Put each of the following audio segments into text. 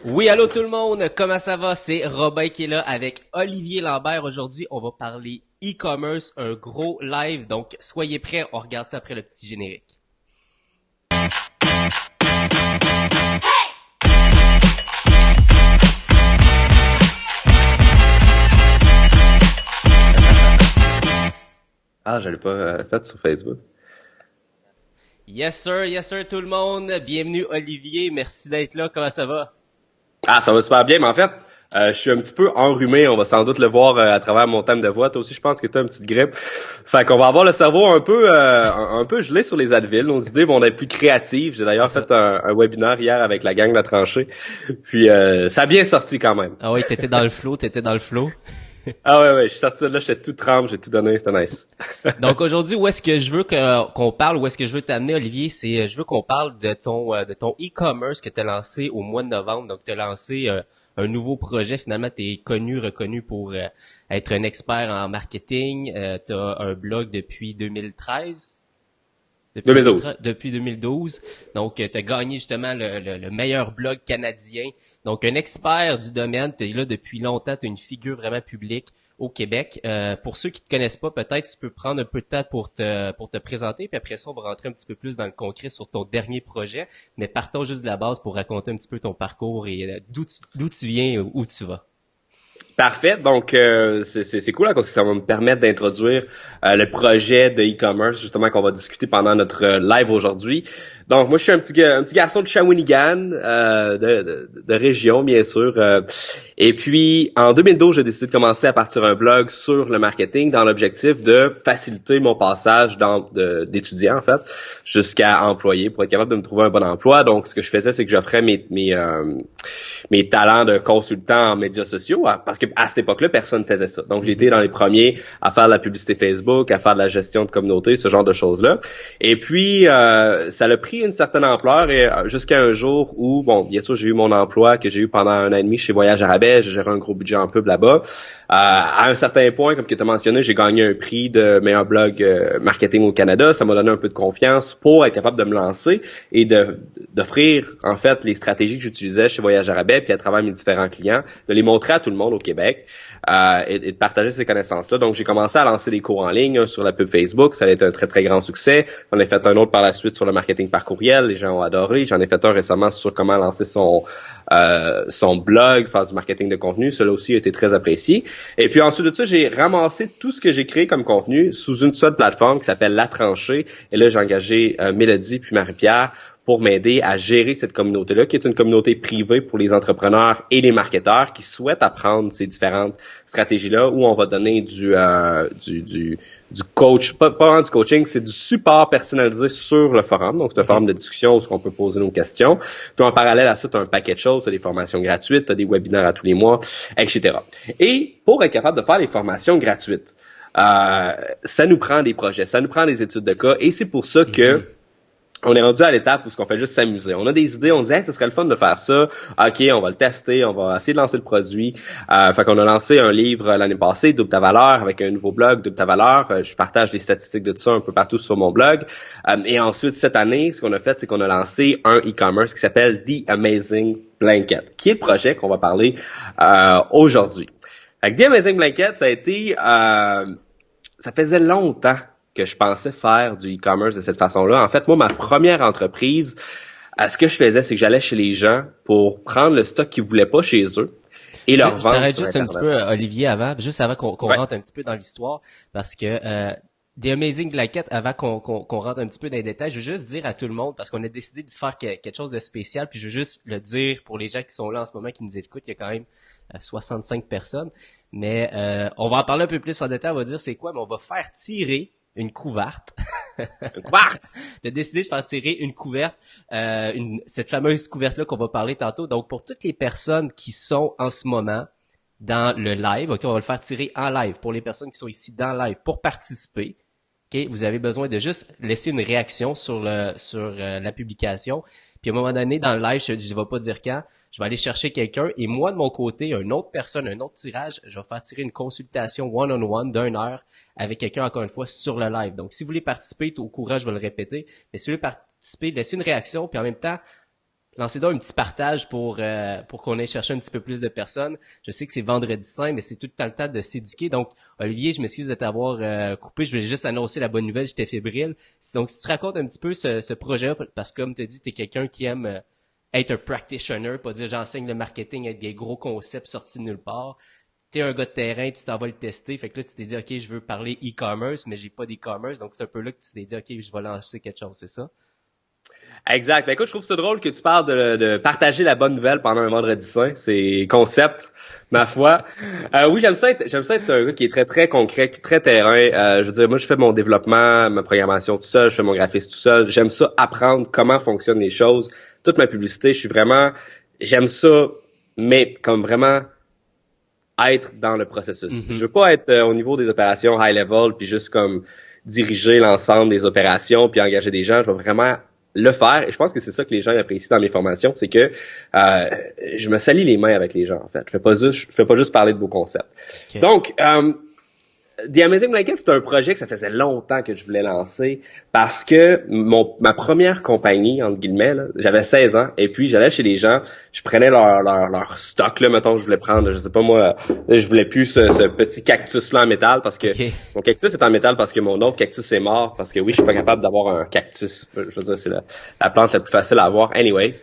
Oui, allô tout le monde, comment ça va? C'est Robin qui est là avec Olivier Lambert. Aujourd'hui, on va parler e-commerce, un gros live. Donc, soyez prêts, on regarde ça après le petit générique. Ah, je l'ai pas fait sur Facebook. Yes sir tout le monde. Bienvenue Olivier, merci d'être là. Comment ça va? Ah, ça va super bien, mais en fait, je suis un petit peu enrhumé. On va sans doute le voir à travers mon thème de voix. Toi aussi, je pense que tu as une petite grippe. Fait qu'on va avoir le cerveau un peu gelé sur les Advil. Nos idées vont être plus créatives. J'ai d'ailleurs C'est ça. fait un webinaire hier avec la gang de la tranchée. Puis ça a bien sorti quand même. Ah oui, t'étais dans le flow, t'étais dans le flow. Ah ouais, je suis sorti de là, j'étais tout trempe, j'ai tout donné, c'était nice. Donc aujourd'hui, où est-ce que je veux qu'on parle, où est-ce que je veux t'amener, Olivier, c'est je veux qu'on parle de ton e-commerce que tu as lancé au mois de novembre. Donc tu as lancé un nouveau projet. Finalement, tu es reconnu pour être un expert en marketing. Tu as un blog depuis 2013. Depuis 2012. depuis 2012. Donc, tu as gagné justement le meilleur blog canadien. Donc, un expert du domaine, tu es là depuis longtemps, tu es une figure vraiment publique au Québec. Pour ceux qui te connaissent pas, peut-être tu peux prendre un peu de temps pour te présenter, puis après ça, on va rentrer un petit peu plus dans le concret sur ton dernier projet. Mais partons juste de la base pour raconter un petit peu ton parcours et d'où tu viens, où tu vas. Parfait. Donc, c'est cool là, parce que ça va me permettre d'introduire le projet de e-commerce, justement, qu'on va discuter pendant notre live aujourd'hui. Donc, moi, je suis un petit garçon de Shawinigan, de région, bien sûr. Et puis, en 2012, j'ai décidé de commencer à partir un blog sur le marketing dans l'objectif de faciliter mon passage d'étudiant, en fait, jusqu'à employé pour être capable de me trouver un bon emploi. Donc, ce que je faisais, c'est que j'offrais mes talents de consultant en médias sociaux, parce que à cette époque-là, personne ne faisait ça. Donc, j'ai été dans les premiers à faire de la publicité Facebook, à faire de la gestion de communauté, ce genre de choses-là. Et puis, ça a pris une certaine ampleur et jusqu'à un jour où, bon, bien sûr, j'ai eu mon emploi que j'ai eu pendant 1 an et demi chez Voyage Arabais, j'ai géré un gros budget en pub là-bas. À un certain point, comme tu as mentionné, j'ai gagné un prix de meilleur blog marketing au Canada. Ça m'a donné un peu de confiance pour être capable de me lancer et d'offrir, en fait, les stratégies que j'utilisais chez Voyage Arabais, puis à travers mes différents clients, de les montrer à tout le monde au Québec et de partager ces connaissances-là. Donc, j'ai commencé à lancer des cours en ligne, un sur la pub Facebook. Ça a été un très, très grand succès. J'en ai fait un autre par la suite sur le marketing par courriel. Les gens ont adoré. J'en ai fait un récemment sur comment lancer son blog, faire du marketing de contenu. Cela aussi a été très apprécié. Et puis ensuite de ça, j'ai ramassé tout ce que j'ai créé comme contenu sous une seule plateforme qui s'appelle La Tranchée. Et là, j'ai engagé Mélodie puis Marie-Pierre pour m'aider à gérer cette communauté-là, qui est une communauté privée pour les entrepreneurs et les marketeurs qui souhaitent apprendre ces différentes stratégies-là, où on va donner du coach, pas vraiment du coaching, c'est du support personnalisé sur le forum. Donc, c'est un forum de discussion où on peut poser nos questions. Puis en parallèle à ça, tu as un paquet de choses, tu as des formations gratuites, tu as des webinaires à tous les mois, etc. Et pour être capable de faire les formations gratuites, ça nous prend des projets, ça nous prend des études de cas, et c'est pour ça que on est rendu à l'étape où on fait juste s'amuser. On a des idées, on dit hey, ce serait le fun de faire ça. OK, on va le tester, on va essayer de lancer le produit. Fait qu'on a lancé un livre l'année passée, Double ta valeur, avec un nouveau blog, Double ta valeur. Je partage des statistiques de tout ça un peu partout sur mon blog. Et ensuite, cette année, ce qu'on a fait, c'est qu'on a lancé un e-commerce qui s'appelle The Amazing Blanket, qui est le projet qu'on va parler aujourd'hui. Fait que The Amazing Blanket, ça a été ça faisait longtemps que je pensais faire du e-commerce de cette façon-là. En fait, moi, ma première entreprise, ce que je faisais, c'est que j'allais chez les gens pour prendre le stock qu'ils voulaient pas chez eux et leur Je vendre t'arrête sur juste un petit Internet. peu, Olivier, juste avant qu'on Ouais. rentre un petit peu dans l'histoire, parce que des Amazing Blanket, avant qu'on rentre un petit peu dans les détails, je veux juste dire à tout le monde, parce qu'on a décidé de faire quelque chose de spécial, puis je veux juste le dire pour les gens qui sont là en ce moment, qui nous écoutent, il y a quand même 65 personnes, mais on va en parler un peu plus en détail, on va dire c'est quoi, mais on va faire tirer une couverte. Un quartz! T'as décidé de faire tirer une couverte, cette fameuse couverte-là qu'on va parler tantôt. Donc, pour toutes les personnes qui sont en ce moment dans le live, ok, on va le faire tirer en live. Pour les personnes qui sont ici dans le live, pour participer, ok, vous avez besoin de juste laisser une réaction sur la publication. Puis à un moment donné, dans le live, je ne vais pas dire quand, je vais aller chercher quelqu'un et moi, de mon côté, une autre personne, un autre tirage, je vais faire tirer une consultation one-on-one d'une heure avec quelqu'un, encore une fois, sur le live. Donc, si vous voulez participer, au courant, je vais le répéter, mais si vous voulez participer, laissez une réaction, puis en même temps, lancez donc un petit partage pour qu'on aille chercher un petit peu plus de personnes. Je sais que c'est vendredi saint, mais c'est tout le temps le temps de s'éduquer. Donc, Olivier, je m'excuse de t'avoir coupé. Je voulais juste annoncer la bonne nouvelle. J'étais fébrile. Donc, si tu racontes un petit peu ce projet-là, parce que comme tu as dit, tu es quelqu'un qui aime être un practitioner, pas dire j'enseigne le marketing avec des gros concepts sortis de nulle part. T'es un gars de terrain, tu t'en vas le tester. Fait que là, tu t'es dit, OK, je veux parler e-commerce, mais j'ai pas d'e-commerce. Donc, c'est un peu là que tu t'es dit, OK, je vais lancer quelque chose, c'est ça? Exact. Ben écoute, je trouve ça drôle que tu parles de partager la bonne nouvelle pendant un vendredi saint. C'est concept, ma foi. Oui, j'aime ça être un gars qui est très, très concret, très terrain. Je veux dire, moi, je fais mon développement, ma programmation tout seul, je fais mon graphisme tout seul. J'aime ça apprendre comment fonctionnent les choses. Toute ma publicité, j'aime ça, mais comme vraiment être dans le processus. Mm-hmm. Je veux pas être au niveau des opérations high level puis juste comme diriger l'ensemble des opérations puis engager des gens. Je veux vraiment le faire. Et je pense que c'est ça que les gens apprécient dans mes formations, c'est que je me salis les mains avec les gens, en fait. Je fais pas juste parler de beaux concepts. Okay. Donc, The Amazing Blanket, c'est un projet que ça faisait longtemps que je voulais lancer parce que ma première compagnie, entre guillemets, là, j'avais 16 ans et puis j'allais chez les gens, je prenais leur stock, là, mettons, je voulais prendre, je sais pas moi, je voulais plus ce petit cactus-là en métal parce que mon cactus est en métal parce que mon autre cactus est mort parce que oui, je suis pas capable d'avoir un cactus. Je veux dire, c'est la plante la plus facile à avoir. Anyway.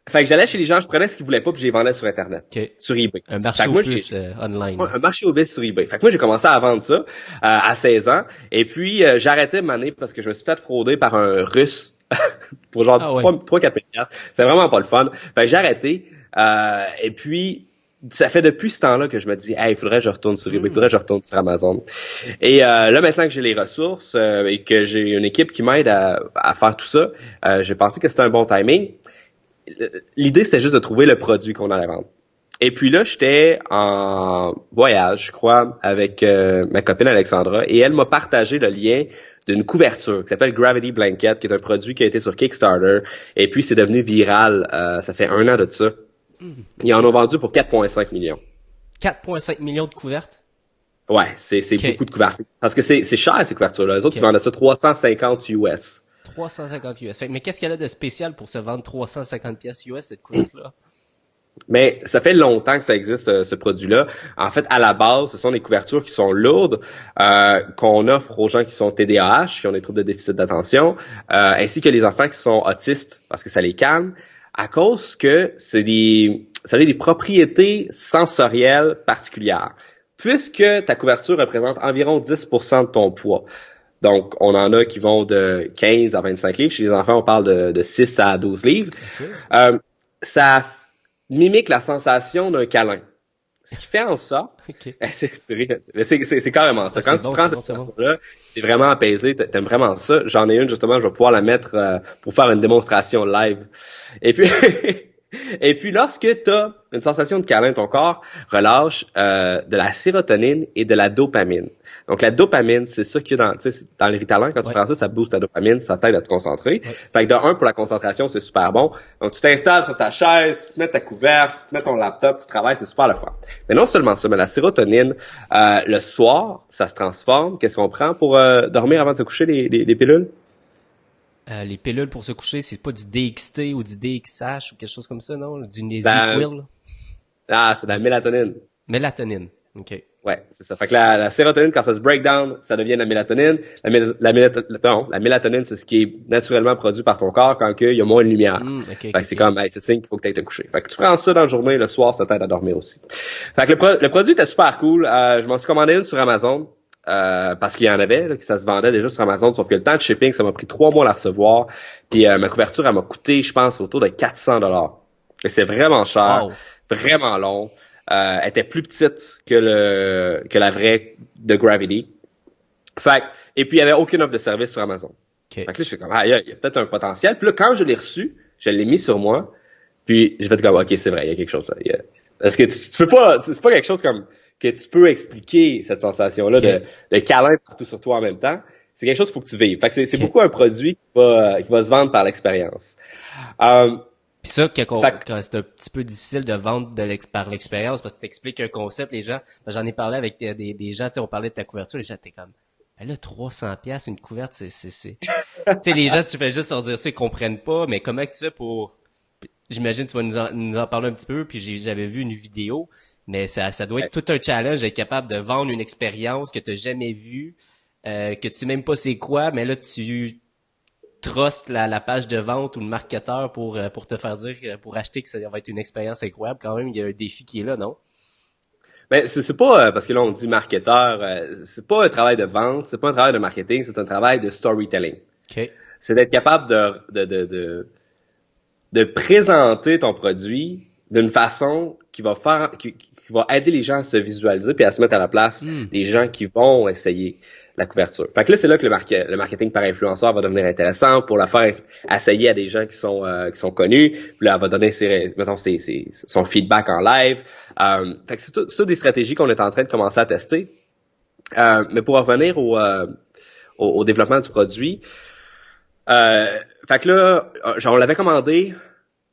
Fait que j'allais chez les gens, je prenais ce qu'ils voulaient pas puis je les vendais sur Internet. Sur eBay. Un marché au plus online. Un marché au bis sur eBay. Fait que moi, j'ai commencé à vendre ça à 16 ans. Et puis, j'arrêtais de m'année parce que je me suis fait frauder par un Russe pour genre 3-4 milliards. C'est vraiment pas le fun. Fait que j'ai arrêté. Et puis, ça fait depuis ce temps-là que je me dis, hey, il faudrait que je retourne sur eBay, il faudrait que je retourne sur Amazon. Et là, maintenant que j'ai les ressources et que j'ai une équipe qui m'aide à faire tout ça, j'ai pensé que c'était un bon timing. L'idée, c'était juste de trouver le produit qu'on allait vendre. Et puis là, j'étais en voyage, je crois, avec ma copine Alexandra, et elle m'a partagé le lien d'une couverture qui s'appelle Gravity Blanket, qui est un produit qui a été sur Kickstarter, et puis c'est devenu viral, ça fait 1 an de ça. Ils en ont vendu pour 4,5 millions. 4,5 millions de couvertes? Ouais, c'est beaucoup de couvertures. Parce que c'est cher, ces couvertures-là. Les autres, ils vendaient ça 350 US. 350 US. Mais qu'est-ce qu'elle a de spécial pour se vendre 350 pièces US, cette couverture-là? Mais ça fait longtemps que ça existe, ce produit-là. En fait, à la base, ce sont des couvertures qui sont lourdes, qu'on offre aux gens qui sont TDAH, qui ont des troubles de déficit d'attention, ainsi que les enfants qui sont autistes, parce que ça les calme, à cause que ça a des propriétés sensorielles particulières. Puisque ta couverture représente environ 10% de ton poids. Donc, on en a qui vont de 15 à 25 livres. Chez les enfants, on parle de 6 à 12 livres. Okay. Ça mimique la sensation d'un câlin. Ce qui fait en sorte... Okay. C'est carrément ça. Quand tu prends cette couverture-là, t'es vraiment apaisé, t'aimes vraiment ça. J'en ai une, justement, je vais pouvoir la mettre pour faire une démonstration live. Et puis... Et puis, lorsque tu as une sensation de câlin, ton corps relâche de la sérotonine et de la dopamine. Donc, la dopamine, c'est ça qu'il y a dans les Ritalin. Quand tu prends ça, ça booste ta dopamine, ça t'aide à te concentrer. Fait que de un, pour la concentration, c'est super bon. Donc, tu t'installes sur ta chaise, tu te mets ta couverte, tu te mets ton laptop, tu travailles, c'est super le fun. Mais non seulement ça, mais la sérotonine, le soir, ça se transforme. Qu'est-ce qu'on prend pour dormir avant de se coucher, les pilules? Les pilules pour se coucher, c'est pas du DXT ou du DXH ou quelque chose comme ça, non? Du Neziquil? C'est de la mélatonine. Mélatonine, ok. Ouais, c'est ça. Fait que la sérotonine, quand ça se break down, ça devient la mélatonine. La mélatonine, c'est ce qui est naturellement produit par ton corps quand il y a moins de lumière. Fait que c'est comme, c'est signe qu'il faut que tu ailles te coucher. Fait que tu prends ça dans la journée, le soir, ça t'aide à dormir aussi. Fait que le produit était super cool. Je m'en suis commandé une sur Amazon. Parce qu'il y en avait, là, que ça se vendait déjà sur Amazon, sauf que le temps de shipping, ça m'a pris 3 mois à la recevoir. Puis ma couverture, elle m'a coûté, je pense, autour de 400$. Et c'est vraiment cher, vraiment long. Elle était plus petite que la vraie de Gravity. Et puis il y avait aucune offre de service sur Amazon. Fait que là, je fais comme, il y a peut-être un potentiel. Puis là, quand je l'ai reçu, je l'ai mis sur moi. Puis j'ai fait comme, ok, c'est vrai, il y a quelque chose là. Parce que tu peux pas, c'est pas quelque chose comme que tu peux expliquer cette sensation-là de câlin partout sur toi en même temps. C'est quelque chose qu'il faut que tu vives. Fait que c'est beaucoup un produit qui va se vendre par l'expérience. Puis ça, quand c'est un petit peu difficile de vendre par l'expérience parce que t'expliques un concept, les gens, j'en ai parlé avec des gens, tu sais, on parlait de ta couverture, les gens étaient comme, Ben là, 300$ une couverte, tu sais, les gens, tu fais juste leur dire ça, ils comprennent pas, mais comment que tu fais pour, j'imagine, tu vas nous en parler un petit peu, puis j'avais vu une vidéo, mais ça doit être tout un challenge d'être capable de vendre une expérience que t'as jamais vue, que tu sais même pas c'est quoi, mais là, tu trustes la page de vente ou le marketeur pour te faire dire, pour acheter que ça va être une expérience incroyable. Quand même, il y a un défi qui est là, non? Ben, c'est pas, parce que là, on dit marketeur, c'est pas un travail de vente, c'est pas un travail de marketing, c'est un travail de storytelling. OK. C'est d'être capable de présenter ton produit d'une façon qui va aider les gens à se visualiser puis à se mettre à la place Hmm. des gens qui vont essayer la couverture. Fait que là, c'est là que le marketing par influenceur va devenir intéressant pour la faire essayer à des gens qui sont connus. Puis là, elle va donner son feedback en live. Fait que c'est tout ça des stratégies qu'on est en train de commencer à tester. Mais pour revenir au développement du produit, fait que là, genre, on l'avait commandé,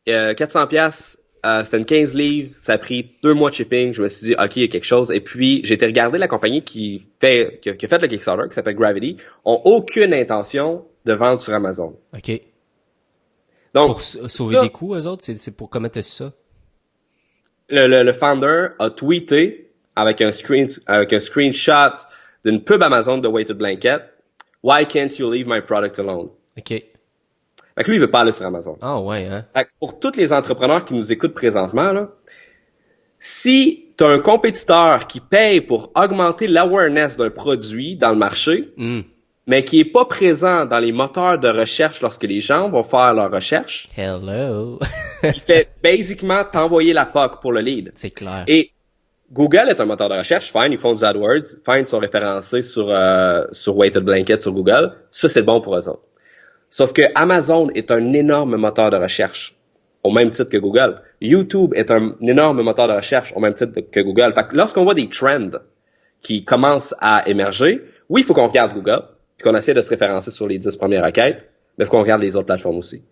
400$, c'était une 15 livres, ça a pris 2 mois de shipping, je me suis dit, ok, il y a quelque chose, et puis j'ai été regarder la compagnie qui a fait le Kickstarter, qui s'appelle Gravity, ont aucune intention de vendre sur Amazon. OK. Donc, Pour sauver ça, des coûts, eux autres, c'est pour comment t'as su ça? le founder a tweeté avec avec un screenshot d'une pub Amazon de Weighted Blanket, Why can't you leave my product alone? OK. Fait que lui, il veut pas aller sur Amazon. Ah ouais, hein? Fait que pour tous les entrepreneurs qui nous écoutent présentement, là, si tu as un compétiteur qui paye pour augmenter l'awareness d'un produit dans le marché, Hmm. mais qui est pas présent dans les moteurs de recherche lorsque les gens vont faire leur recherche, Hello. il fait basiquement t'envoyer la POC pour le lead. C'est clair. Et Google est un moteur de recherche, fine, ils font du AdWords, fine, ils sont référencés sur Weighted Blanket sur Google, ça c'est bon pour eux autres. Sauf que Amazon est un énorme moteur de recherche, au même titre que Google. YouTube est un énorme moteur de recherche, au même titre que Google. Fait que lorsqu'on voit des trends qui commencent à émerger, oui, il faut qu'on regarde Google, puis qu'on essaie de se référencer sur les 10 premières requêtes, mais il faut qu'on regarde les autres plateformes aussi.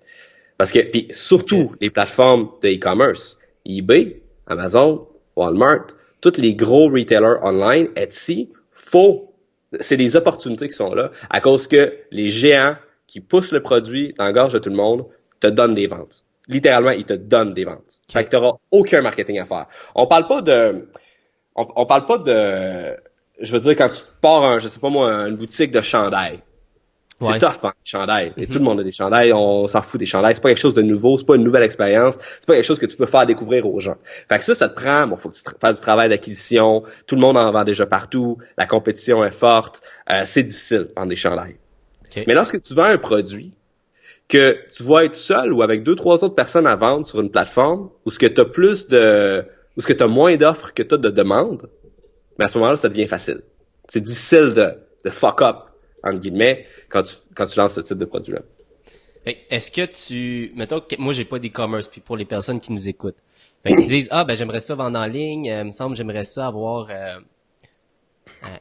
Parce que, puis surtout les plateformes de e-commerce, eBay, Amazon, Walmart, tous les gros retailers online, Etsy, c'est des opportunités qui sont là à cause que les géants qui poussent le produit dans la gorge de tout le monde te donnent des ventes. Littéralement, ils te donnent des ventes. Okay. Fait que t'auras aucun marketing à faire. On parle pas de, je veux dire, quand tu pars je sais pas moi, une boutique de chandail. Ouais. C'est tough, hein, les chandails. Et tout le monde a des chandails, on s'en fout des chandails. C'est pas quelque chose de nouveau, c'est pas une nouvelle expérience, c'est pas quelque chose que tu peux faire découvrir aux gens. Fait que ça te prend, faut que tu fasses du travail d'acquisition, tout le monde en vend déjà partout, la compétition est forte, c'est difficile de vendre des chandails. Okay. Mais lorsque tu vends un produit que tu vas être seul ou avec 2-3 autres personnes à vendre sur une plateforme, où ce que t'as moins d'offres que t'as de demandes, mais à ce moment-là, ça devient facile. C'est difficile de fuck up, entre guillemets, quand tu lances ce type de produit-là. Est-ce que mettons que moi j'ai pas d'e-commerce, puis pour les personnes qui nous écoutent, qui disent ben j'aimerais ça vendre en ligne, me semble j'aimerais ça avoir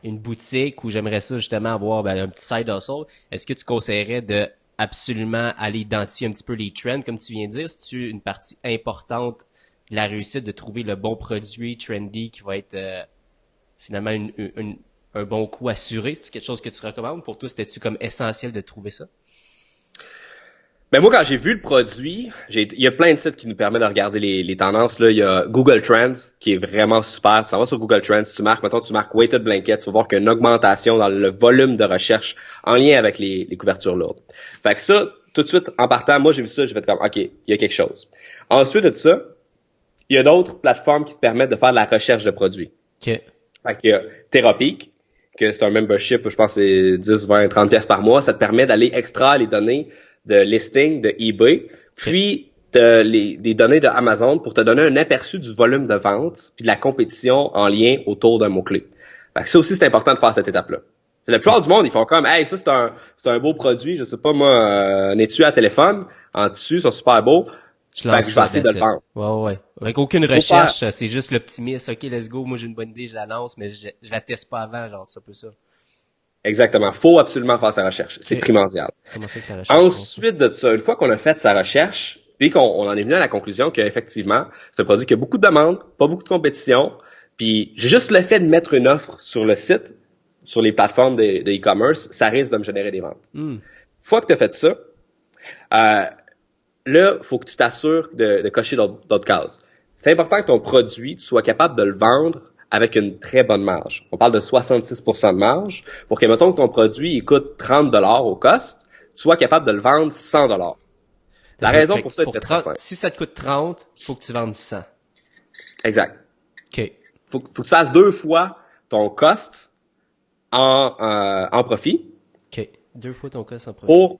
une boutique, ou j'aimerais ça justement avoir un petit side hustle. Est-ce que tu conseillerais de absolument aller identifier un petit peu les trends, comme tu viens de dire? C'est-tu une partie importante de la réussite de trouver le bon produit trendy qui va être finalement un bon coup assuré? C'est quelque chose que tu recommandes? Pour toi, c'était-tu comme essentiel de trouver ça? Ben moi, quand j'ai vu le produit, il y a plein de sites qui nous permettent de regarder les tendances. Là, il y a Google Trends qui est vraiment super. Tu vas sur Google Trends, tu marques Weighted Blanket, tu vas voir qu'il y a une augmentation dans le volume de recherche en lien avec les couvertures lourdes. Fait que ça, tout de suite, en partant, moi j'ai vu ça, j'ai fait comme, ok, il y a quelque chose. Ensuite de ça, il y a d'autres plateformes qui te permettent de faire de la recherche de produits. Okay. Fait qu'il y a Therapeak, que c'est un membership, je pense que c'est 10, 20, 30$ par mois. Ça te permet d'aller extraire les données de listing de eBay, puis des données de Amazon pour te donner un aperçu du volume de vente puis de la compétition en lien autour d'un mot-clé. Fait que ça aussi, c'est important de faire cette étape-là. La plupart du monde, ils font comme, hey, ça, c'est un beau produit, je sais pas, moi, un étui à téléphone, en tissu, ils sont super beaux. Je lance ça, essayer de le vendre. Ouais. Avec aucune recherche, c'est juste l'optimisme. OK, let's go, moi j'ai une bonne idée, je la lance, mais je la teste pas avant, genre, c'est un peu ça. Exactement. Faut absolument faire sa recherche. C'est primordial. Commencer avec la recherche. Ensuite de ça, une fois qu'on a fait sa recherche, puis qu'on en est venu à la conclusion qu'effectivement, c'est un produit qui a beaucoup de demandes, pas beaucoup de compétition, puis juste le fait de mettre une offre sur le site, sur les plateformes de e-commerce, ça risque de me générer des ventes. Hmm. Une fois que tu as fait ça, là, faut que tu t'assures de cocher d'autres cases. C'est important que ton produit, tu sois capable de le vendre avec une très bonne marge. On parle de 66% de marge pour que, mettons que ton produit il coûte 30$ au cost, tu sois capable de le vendre 100$. La raison pour ça est très simple. Si ça te coûte 30, faut que tu vendes 100. Exact. OK. Faut que tu fasses 2 fois ton cost en profit. OK. 2 fois ton cost en profit.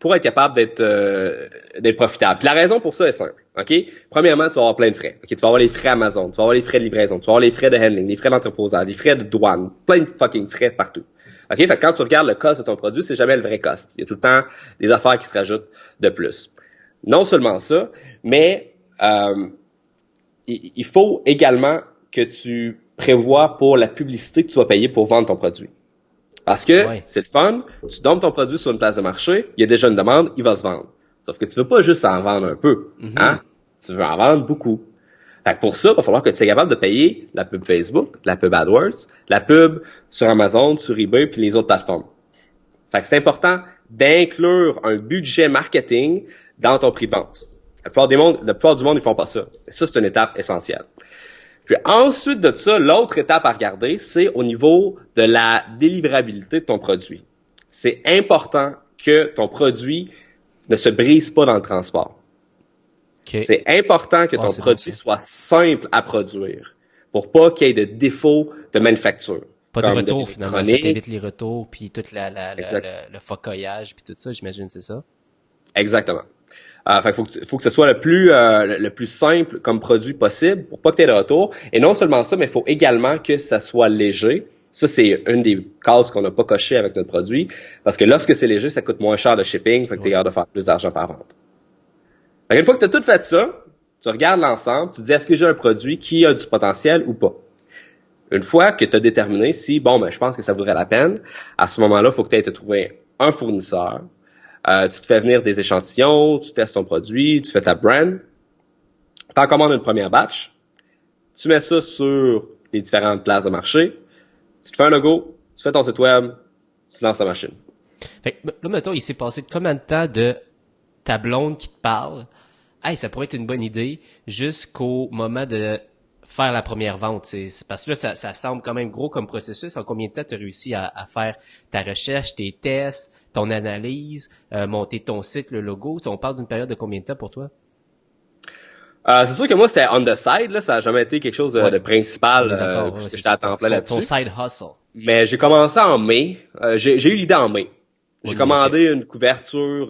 Pour être capable d'être profitable. Puis la raison pour ça est simple. OK? Premièrement, tu vas avoir plein de frais. OK? Tu vas avoir les frais Amazon, tu vas avoir les frais de livraison, tu vas avoir les frais de handling, les frais d'entreposage, les frais de douane, plein de fucking frais partout. OK? Fait que quand tu regardes le cost de ton produit, c'est jamais le vrai cost. Il y a tout le temps des affaires qui se rajoutent de plus. Non seulement ça, mais il faut également que tu prévois pour la publicité que tu vas payer pour vendre ton produit. Parce que c'est le fun, tu donnes ton produit sur une place de marché, il y a déjà une demande, il va se vendre. Sauf que tu veux pas juste en vendre un peu, hein? Tu veux en vendre beaucoup. Fait que pour ça, il va falloir que tu sois capable de payer la pub Facebook, la pub AdWords, la pub sur Amazon, sur eBay, puis les autres plateformes. Fait que c'est important d'inclure un budget marketing dans ton prix de vente. La plupart du monde, ils font pas ça. Et ça, c'est une étape essentielle. Puis ensuite de ça, l'autre étape à regarder, c'est au niveau de la délivrabilité de ton produit. C'est important que ton produit ne se brise pas dans le transport. Okay. C'est important que ton produit soit simple à produire pour pas qu'il y ait de défauts de manufacture. Pas de retour, finalement. Ça t'évite les retours, puis tout le focoyage, puis tout ça, j'imagine, c'est ça? Exactement. Fait faut que ce soit le plus simple comme produit possible pour pas que tu aies de retour. Et non seulement ça, mais il faut également que ça soit léger. Ça, c'est une des cases qu'on n'a pas coché avec notre produit. Parce que lorsque c'est léger, ça coûte moins cher de shipping, fait que tu es capable de faire plus d'argent par vente. Fait une fois que tu as tout fait ça, tu regardes l'ensemble, tu te dis est-ce que j'ai un produit qui a du potentiel ou pas. Une fois que tu as déterminé si, je pense que ça vaudrait la peine, à ce moment-là, il faut que tu ailles te trouver un fournisseur. Tu te fais venir des échantillons, tu testes ton produit, tu fais ta brand, tu en commandes une première batch, tu mets ça sur les différentes places de marché, tu te fais un logo, tu fais ton site web, tu lances ta machine. Fait que, là, mettons, il s'est passé combien de temps de ta blonde qui te parle, hey, ça pourrait être une bonne idée, jusqu'au moment de faire la première vente. C'est parce que là, ça semble quand même gros comme processus. En combien de temps tu as réussi à faire ta recherche, tes tests, ton analyse, monter ton site, le logo? On parle d'une période de combien de temps pour toi? C'est sûr que moi, c'était on the side, là. Ça n'a jamais été quelque chose de principal, puisque j'étais à temps plein là-dessus. Ton side hustle. Mais j'ai commencé en mai. J'ai eu l'idée en mai. J'ai commandé une couverture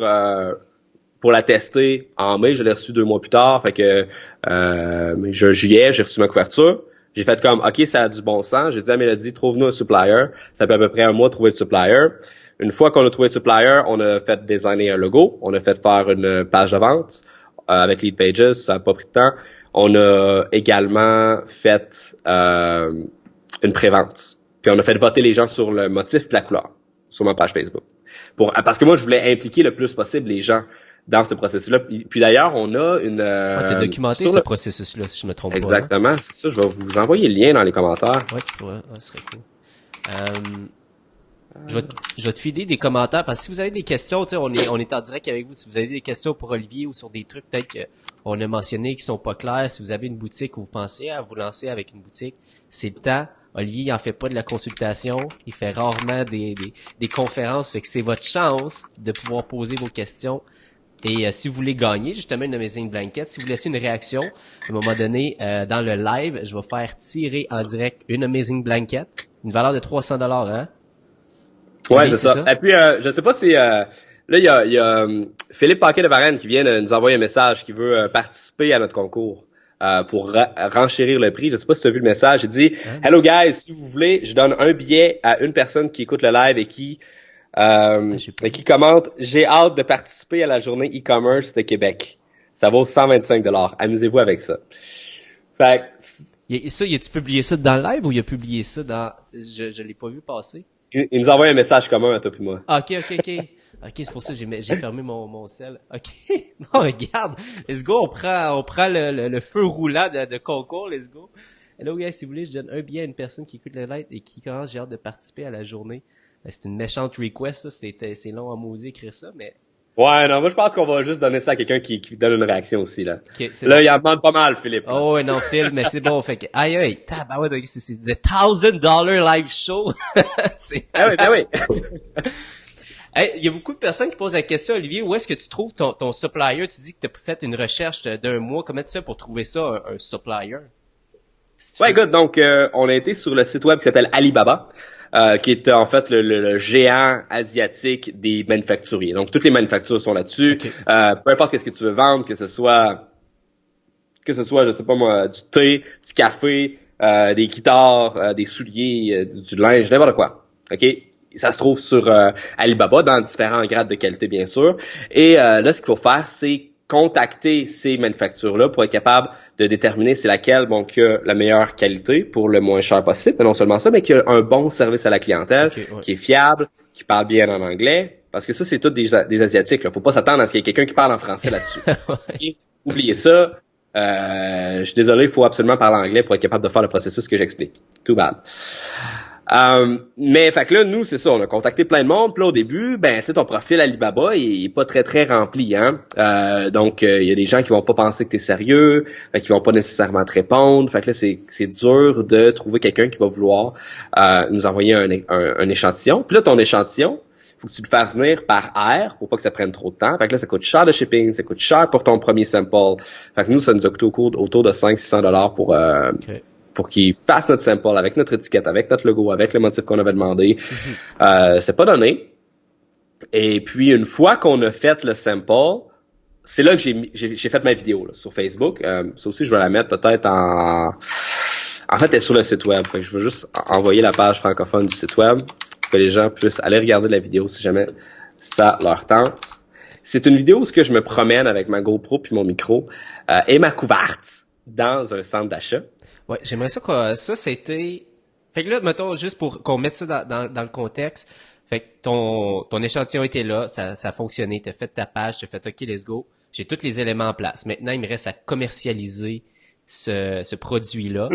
pour la tester en mai. Je l'ai reçue 2 mois plus tard. Fait que juillet, j'ai reçu ma couverture. J'ai fait comme, OK, ça a du bon sens. J'ai dit à Mélodie, trouve-nous un supplier. Ça fait à peu près un mois de trouver le supplier. Une fois qu'on a trouvé le supplier, on a fait designer un logo. On a fait faire une page de vente avec Lead Pages. Ça n'a pas pris de temps. On a également fait une pré-vente. Puis on a fait voter les gens sur le motif et la couleur sur ma page Facebook. Parce que moi, je voulais impliquer le plus possible les gens dans ce processus-là. Puis d'ailleurs, on a une... t'as documenté ce processus-là, si je me trompe pas. Exactement, c'est ça. Je vais vous envoyer le lien dans les commentaires. Ouais, tu pourrais. Ouais, ce serait cool. Je vais te filer des commentaires, parce que si vous avez des questions, tu sais, on est en direct avec vous. Si vous avez des questions pour Olivier ou sur des trucs peut-être qu'on a mentionnés qui sont pas clairs, si vous avez une boutique ou vous pensez à vous lancer avec une boutique, c'est le temps. Olivier, il en fait pas de la consultation. Il fait rarement des conférences. Fait que c'est votre chance de pouvoir poser vos questions. Et si vous voulez gagner justement une Amazing Blanket, si vous laissez une réaction, à un moment donné, dans le live, je vais faire tirer en direct une Amazing Blanket, une valeur de 300$, hein? Ouais, c'est ça. Et puis, je sais pas si... là, il y a Philippe Paquet de Varenne qui vient de nous envoyer un message, qui veut participer à notre concours pour renchérir le prix. Je sais pas si tu as vu le message. Il dit « Hello guys, si vous voulez, je donne un billet à une personne qui écoute le live et qui commente « J'ai hâte de participer à la journée e-commerce de Québec. Ça vaut 125$. Amusez-vous avec ça. » Fait ça, y a-tu publié ça dans le live ou il a publié ça dans... Je l'ai pas vu passer. Il nous envoie un message commun à toi et moi. OK. OK, c'est pour ça que j'ai fermé mon sel. OK. Bon, regarde. Let's go. On prend le feu roulant de concours. Let's go. Hello guys, si vous voulez, je donne un billet à une personne qui écoute le live et qui commence, j'ai hâte de participer à la journée. C'est une méchante request, ça. C'est long à maudit écrire ça, mais... Ouais, non, moi je pense qu'on va juste donner ça à quelqu'un qui donne une réaction aussi, là. Okay, là, bon. Il en demande pas mal, Philippe. Là. Oh, ouais, non, Phil, mais c'est bon, fait que, aïe, tabarouette, c'est the $1,000 live show. Ben oui. Hey, il y a beaucoup de personnes qui posent la question, Olivier, où est-ce que tu trouves ton supplier? Tu dis que tu as fait une recherche d'un mois. Comment tu fais pour trouver ça, un supplier? Ouais, écoute, donc, on a été sur le site web qui s'appelle Alibaba. Qui est en fait le géant asiatique des manufacturiers. Donc toutes les manufactures sont là-dessus. Okay. Peu importe qu'est-ce que tu veux vendre, que ce soit je sais pas moi, du thé, du café, des guitares, des souliers, du linge, n'importe quoi. OK? Ça se trouve sur Alibaba dans différents grades de qualité bien sûr. Et là ce qu'il faut faire c'est contacter ces manufactures-là pour être capable de déterminer c'est laquelle qui a la meilleure qualité pour le moins cher possible, mais non seulement ça, mais qui a un bon service à la clientèle, qui est fiable, qui parle bien en anglais, parce que ça, c'est tout des Asiatiques. Là. Faut pas s'attendre à ce qu'il y ait quelqu'un qui parle en français là-dessus. Et, oubliez ça, je suis désolé, il faut absolument parler anglais pour être capable de faire le processus que j'explique. Too bad. Mais fait que là, nous, c'est ça, on a contacté plein de monde. Puis là, au début, ton profil Alibaba, il est pas très rempli, hein. Donc, il y a des gens qui vont pas penser que t'es sérieux, qui vont pas nécessairement te répondre. Fait que là, c'est dur de trouver quelqu'un qui va vouloir nous envoyer un échantillon. Puis là, ton échantillon, faut que tu le fasses venir par air pour pas que ça prenne trop de temps. Fait que là, ça coûte cher de shipping, ça coûte cher pour ton premier sample. Fait que nous, ça nous a coûté autour de 500-600 pour qu'ils fassent notre sample avec notre étiquette, avec notre logo, avec le motif qu'on avait demandé. C'est pas donné. Et puis, une fois qu'on a fait le sample, c'est là que j'ai fait ma vidéo là, sur Facebook. Ça aussi, je vais la mettre peut-être en fait, elle est sur le site web. Fait que je vais juste envoyer la page francophone du site web pour que les gens puissent aller regarder la vidéo si jamais ça leur tente. C'est une vidéo où je me promène avec ma GoPro puis mon micro et ma couverte dans un centre d'achat. Ouais, j'aimerais ça que ça c'était. Fait que là, mettons, juste pour qu'on mette ça dans le contexte, fait que ton échantillon était là, ça a fonctionné, t'as fait ta page, t'as fait OK, let's go. J'ai tous les éléments en place. Maintenant, il me reste à commercialiser ce produit-là.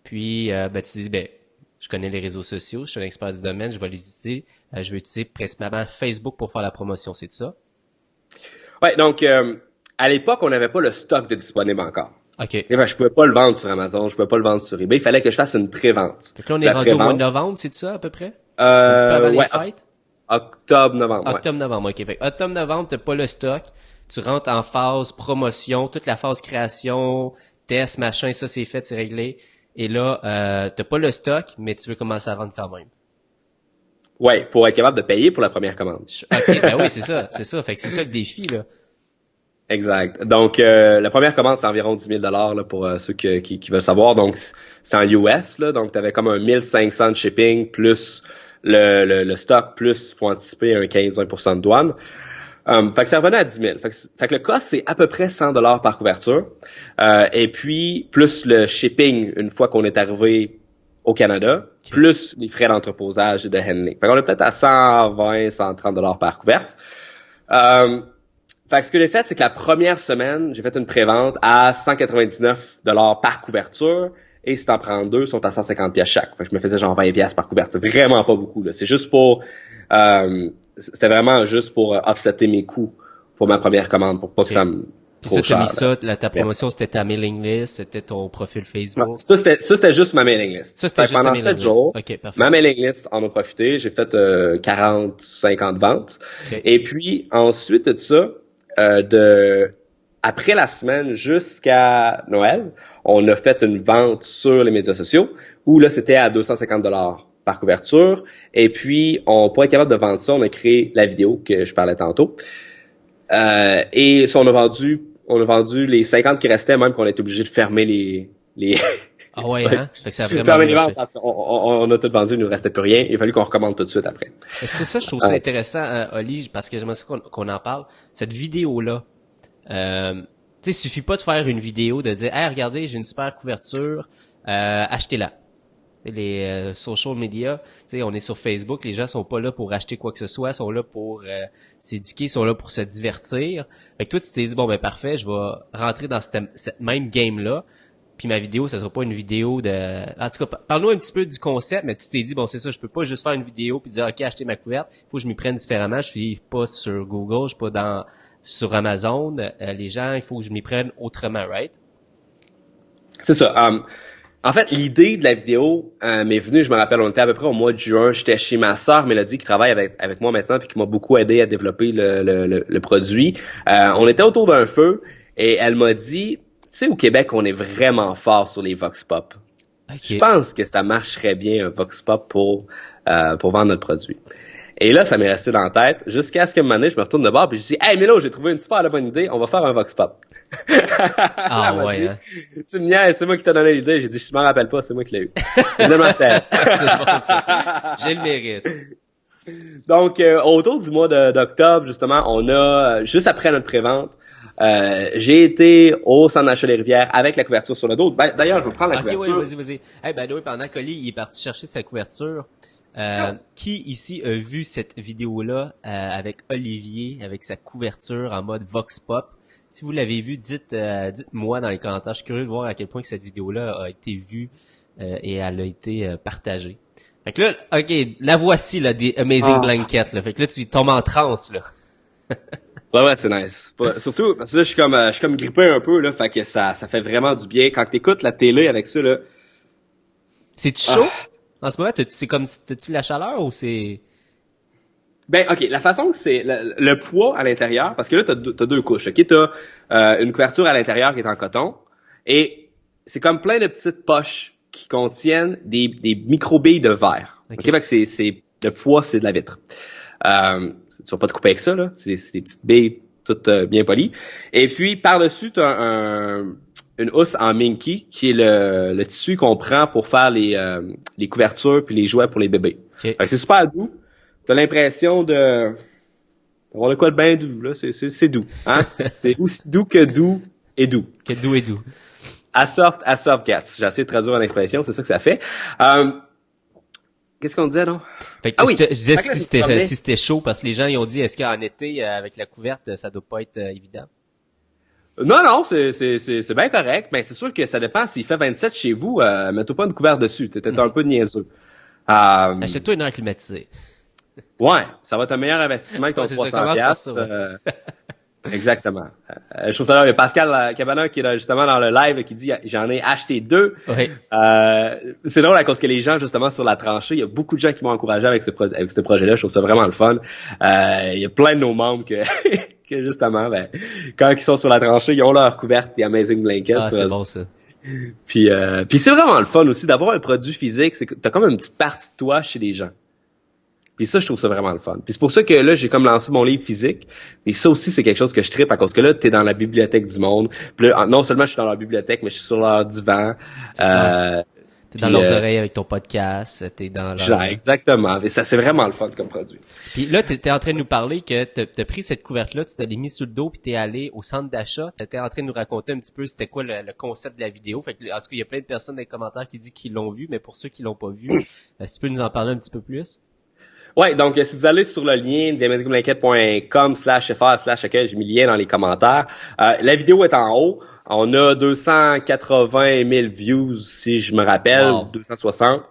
Puis tu dis je connais les réseaux sociaux, je suis un expert du domaine, je vais les utiliser. Je vais utiliser principalement Facebook pour faire la promotion, c'est ça? Ouais, donc à l'époque, on n'avait pas le stock de disponible encore. OK. Et je pouvais pas le vendre sur Amazon, je pouvais pas le vendre sur eBay. Il fallait que je fasse une pré-vente. Fait que là, on est rendu au mois de novembre, c'est ça à peu près? Un petit peu avant les fêtes? Octobre-novembre. Octobre-novembre, OK. Fait que octobre-novembre, t'as pas le stock. Tu rentres en phase promotion, toute la phase création, test, machin, ça c'est fait, c'est réglé. Et là, t'as pas le stock, mais tu veux commencer à vendre quand même. Ouais, pour être capable de payer pour la première commande. OK, ben oui, c'est ça. Fait que c'est ça le défi, là. Exact. Donc, la première commande, c'est environ 10 000 là, pour ceux qui veulent savoir. Donc, c'est en US, là. Donc, tu avais comme un 1500 de shipping, plus le stock, plus faut anticiper un 15-20% de douane. Fait que ça revenait à 10 000. Fait que le cost, c'est à peu près 100 par couverture. Et puis, plus le shipping, une fois qu'on est arrivé au Canada, plus les frais d'entreposage et de handling. Fait qu'on est peut-être à 120-130 par couverte. Fait que ce que j'ai fait, c'est que la première semaine, j'ai fait une prévente à 199 par couverture. Et si t'en prends deux, ils sont à 150 pièces chaque. Fait que je me faisais genre 20 pièces par couverture. Vraiment pas beaucoup, là. C'est juste pour, c'était vraiment juste pour offsetter mes coûts pour ma première commande, pour pas que ça me Puis ça, t'as mis ça, ta promotion, c'était ta mailing list, c'était ton profil Facebook. Non, ça, c'était juste ma mailing list. Ça, c'était juste pendant ta mailing 7 jours, list. Okay, parfait. ma mailing list en a profité. J'ai fait 40, 50 ventes. Okay. Et puis, ensuite de ça, après la semaine jusqu'à Noël, on a fait une vente sur les médias sociaux où là, c'était à 250 par couverture. Et puis, pour être capable de vendre ça, on a créé la vidéo que je parlais tantôt. Et ça, on a vendu les 50 qui restaient, même qu'on a été obligé de fermer les Ah ouais, hein? Fait que ça a vraiment fermer les ventes parce qu'on a tout vendu, il nous restait plus rien. Il a fallu qu'on recommande tout de suite après. C'est ça, je trouve ça intéressant, Oli, parce que j'aimerais ça qu'on en parle. Cette vidéo-là, tu sais, il suffit pas de faire une vidéo, de dire, hey, regardez, j'ai une super couverture, achetez-la. Les social media, tu sais, on est sur Facebook, les gens sont pas là pour acheter quoi que ce soit, sont là pour s'éduquer, sont là pour se divertir. Fait que toi, tu t'es dit, bon, ben parfait, je vais rentrer dans cette même game-là. puis ma vidéo, ça sera pas une vidéo de... En tout cas, parle-nous un petit peu du concept, mais tu t'es dit, bon, c'est ça, je peux pas juste faire une vidéo puis dire, OK, acheter ma couverte, faut que je m'y prenne différemment, je suis pas sur Google, je suis pas sur Amazon, les gens, il faut que je m'y prenne autrement, right? C'est ça. En fait, l'idée de la vidéo m'est venue, je me rappelle, on était à peu près au mois de juin, j'étais chez ma sœur Mélodie qui travaille avec moi maintenant puis qui m'a beaucoup aidé à développer le produit. On était autour d'un feu et elle m'a dit, tu sais, au Québec, on est vraiment fort sur les Vox Pop. Okay. Je pense que ça marcherait bien un Vox Pop pour vendre notre produit. Et là, ça m'est resté dans la tête jusqu'à ce que un moment donné, je me retourne de bord puis je dis, hey Mélo, j'ai trouvé une super bonne idée, on va faire un Vox Pop. Ah ouais, dit, hein? Tu me niaises, c'est moi qui t'ai donné l'idée. J'ai dit, je m'en rappelle pas, c'est moi qui l'ai eu. Finalement, c'était C'est bon, ça. J'ai le mérite. Donc, autour du mois d'octobre, justement, on a, juste après notre prévente, j'ai été au Centre d'achat Les Rivières avec la couverture sur le dos. D'ailleurs, je vais prendre la couverture. Ok, oui, vas-y. Hey, ben oui, pendant que Oli, il est parti chercher sa couverture. Qui ici a vu cette vidéo-là avec Olivier, avec sa couverture en mode Vox Pop? Si vous l'avez vu, dites-moi dans les commentaires. Je suis curieux de voir à quel point que cette vidéo-là a été vue et elle a été partagée. Fait que là, ok, la voici là, des Amazing Blankets là. Fait que là, tu tombes en transe là. Ouais, c'est nice. Surtout parce que là, je suis comme grippé un peu là, fait que ça fait vraiment du bien. Quand t'écoutes la télé avec ça là. C'est-tu chaud? En ce moment, t'as-tu la chaleur ou c'est... Ben, ok, la façon que c'est, le poids à l'intérieur, parce que là, t'as deux couches, ok? T'as une couverture à l'intérieur qui est en coton, et c'est comme plein de petites poches qui contiennent des micro-billes de verre. Ok, fait que le poids, c'est de la vitre. Tu vas pas te couper avec ça, là. C'est des petites billes toutes bien polies. Et puis, par-dessus, t'as une housse en minky, qui est le tissu qu'on prend pour faire les couvertures puis les jouets pour les bébés. Okay. C'est super doux. T'as l'impression d'avoir le quoi de bien doux, là. C'est doux, hein? C'est aussi doux que doux et doux. Que doux et doux. À soft cats. J'ai essayé de traduire en expression, c'est ça que ça fait. Qu'est-ce qu'on disait, non? Fait que je disais si c'était chaud, parce que les gens, ils ont dit, est-ce qu'en été, avec la couverte, ça doit pas être évident? Non, c'est bien correct, mais c'est sûr que ça dépend s'il fait 27 chez vous, mets-toi pas une couverte dessus, t'es un peu niaiseux. Achète-toi une air climatisée. Ouais, ça va être un meilleur investissement que ton 300$. Exactement. Je trouve ça là, il y a Pascal Cabana qui est là, justement dans le live qui dit j'en ai acheté 2. Oui. C'est drôle à cause que les gens justement sur la tranchée, il y a beaucoup de gens qui m'ont encouragé avec ce projet-là. Je trouve ça vraiment le fun. Il y a plein de nos membres que justement, quand ils sont sur la tranchée, ils ont leur couverte et Amazing Blankets. Ah, c'est bon ça. Puis c'est vraiment le fun aussi d'avoir un produit physique. C'est que t'as comme une petite partie de toi chez les gens. Puis ça, je trouve ça vraiment le fun. Puis c'est pour ça que là, j'ai comme lancé mon livre physique. Puis ça aussi, c'est quelque chose que je trippe à cause que là, t'es dans la bibliothèque du monde. Puis là, non seulement je suis dans leur bibliothèque, mais je suis sur leur divan. T'es dans leurs oreilles avec ton podcast. T'es dans leur... Exactement. Et ça, c'est vraiment le fun comme produit. Puis là, t'étais en train de nous parler que t'as pris cette couverte-là, tu t'as mis sur le dos, puis t'es allé au centre d'achat. T'étais en train de nous raconter un petit peu c'était quoi le concept de la vidéo. Fait que, en tout cas, il y a plein de personnes dans les commentaires qui disent qu'ils l'ont vu, mais pour ceux qui l'ont pas vu, si tu peux nous en parler un petit peu plus? Ouais, donc si vous allez sur le lien damagingBlanket.com/fr/accueil, j'ai mis le lien dans les commentaires. La vidéo est en haut. On a 280 000 views, si je me rappelle, wow. 260.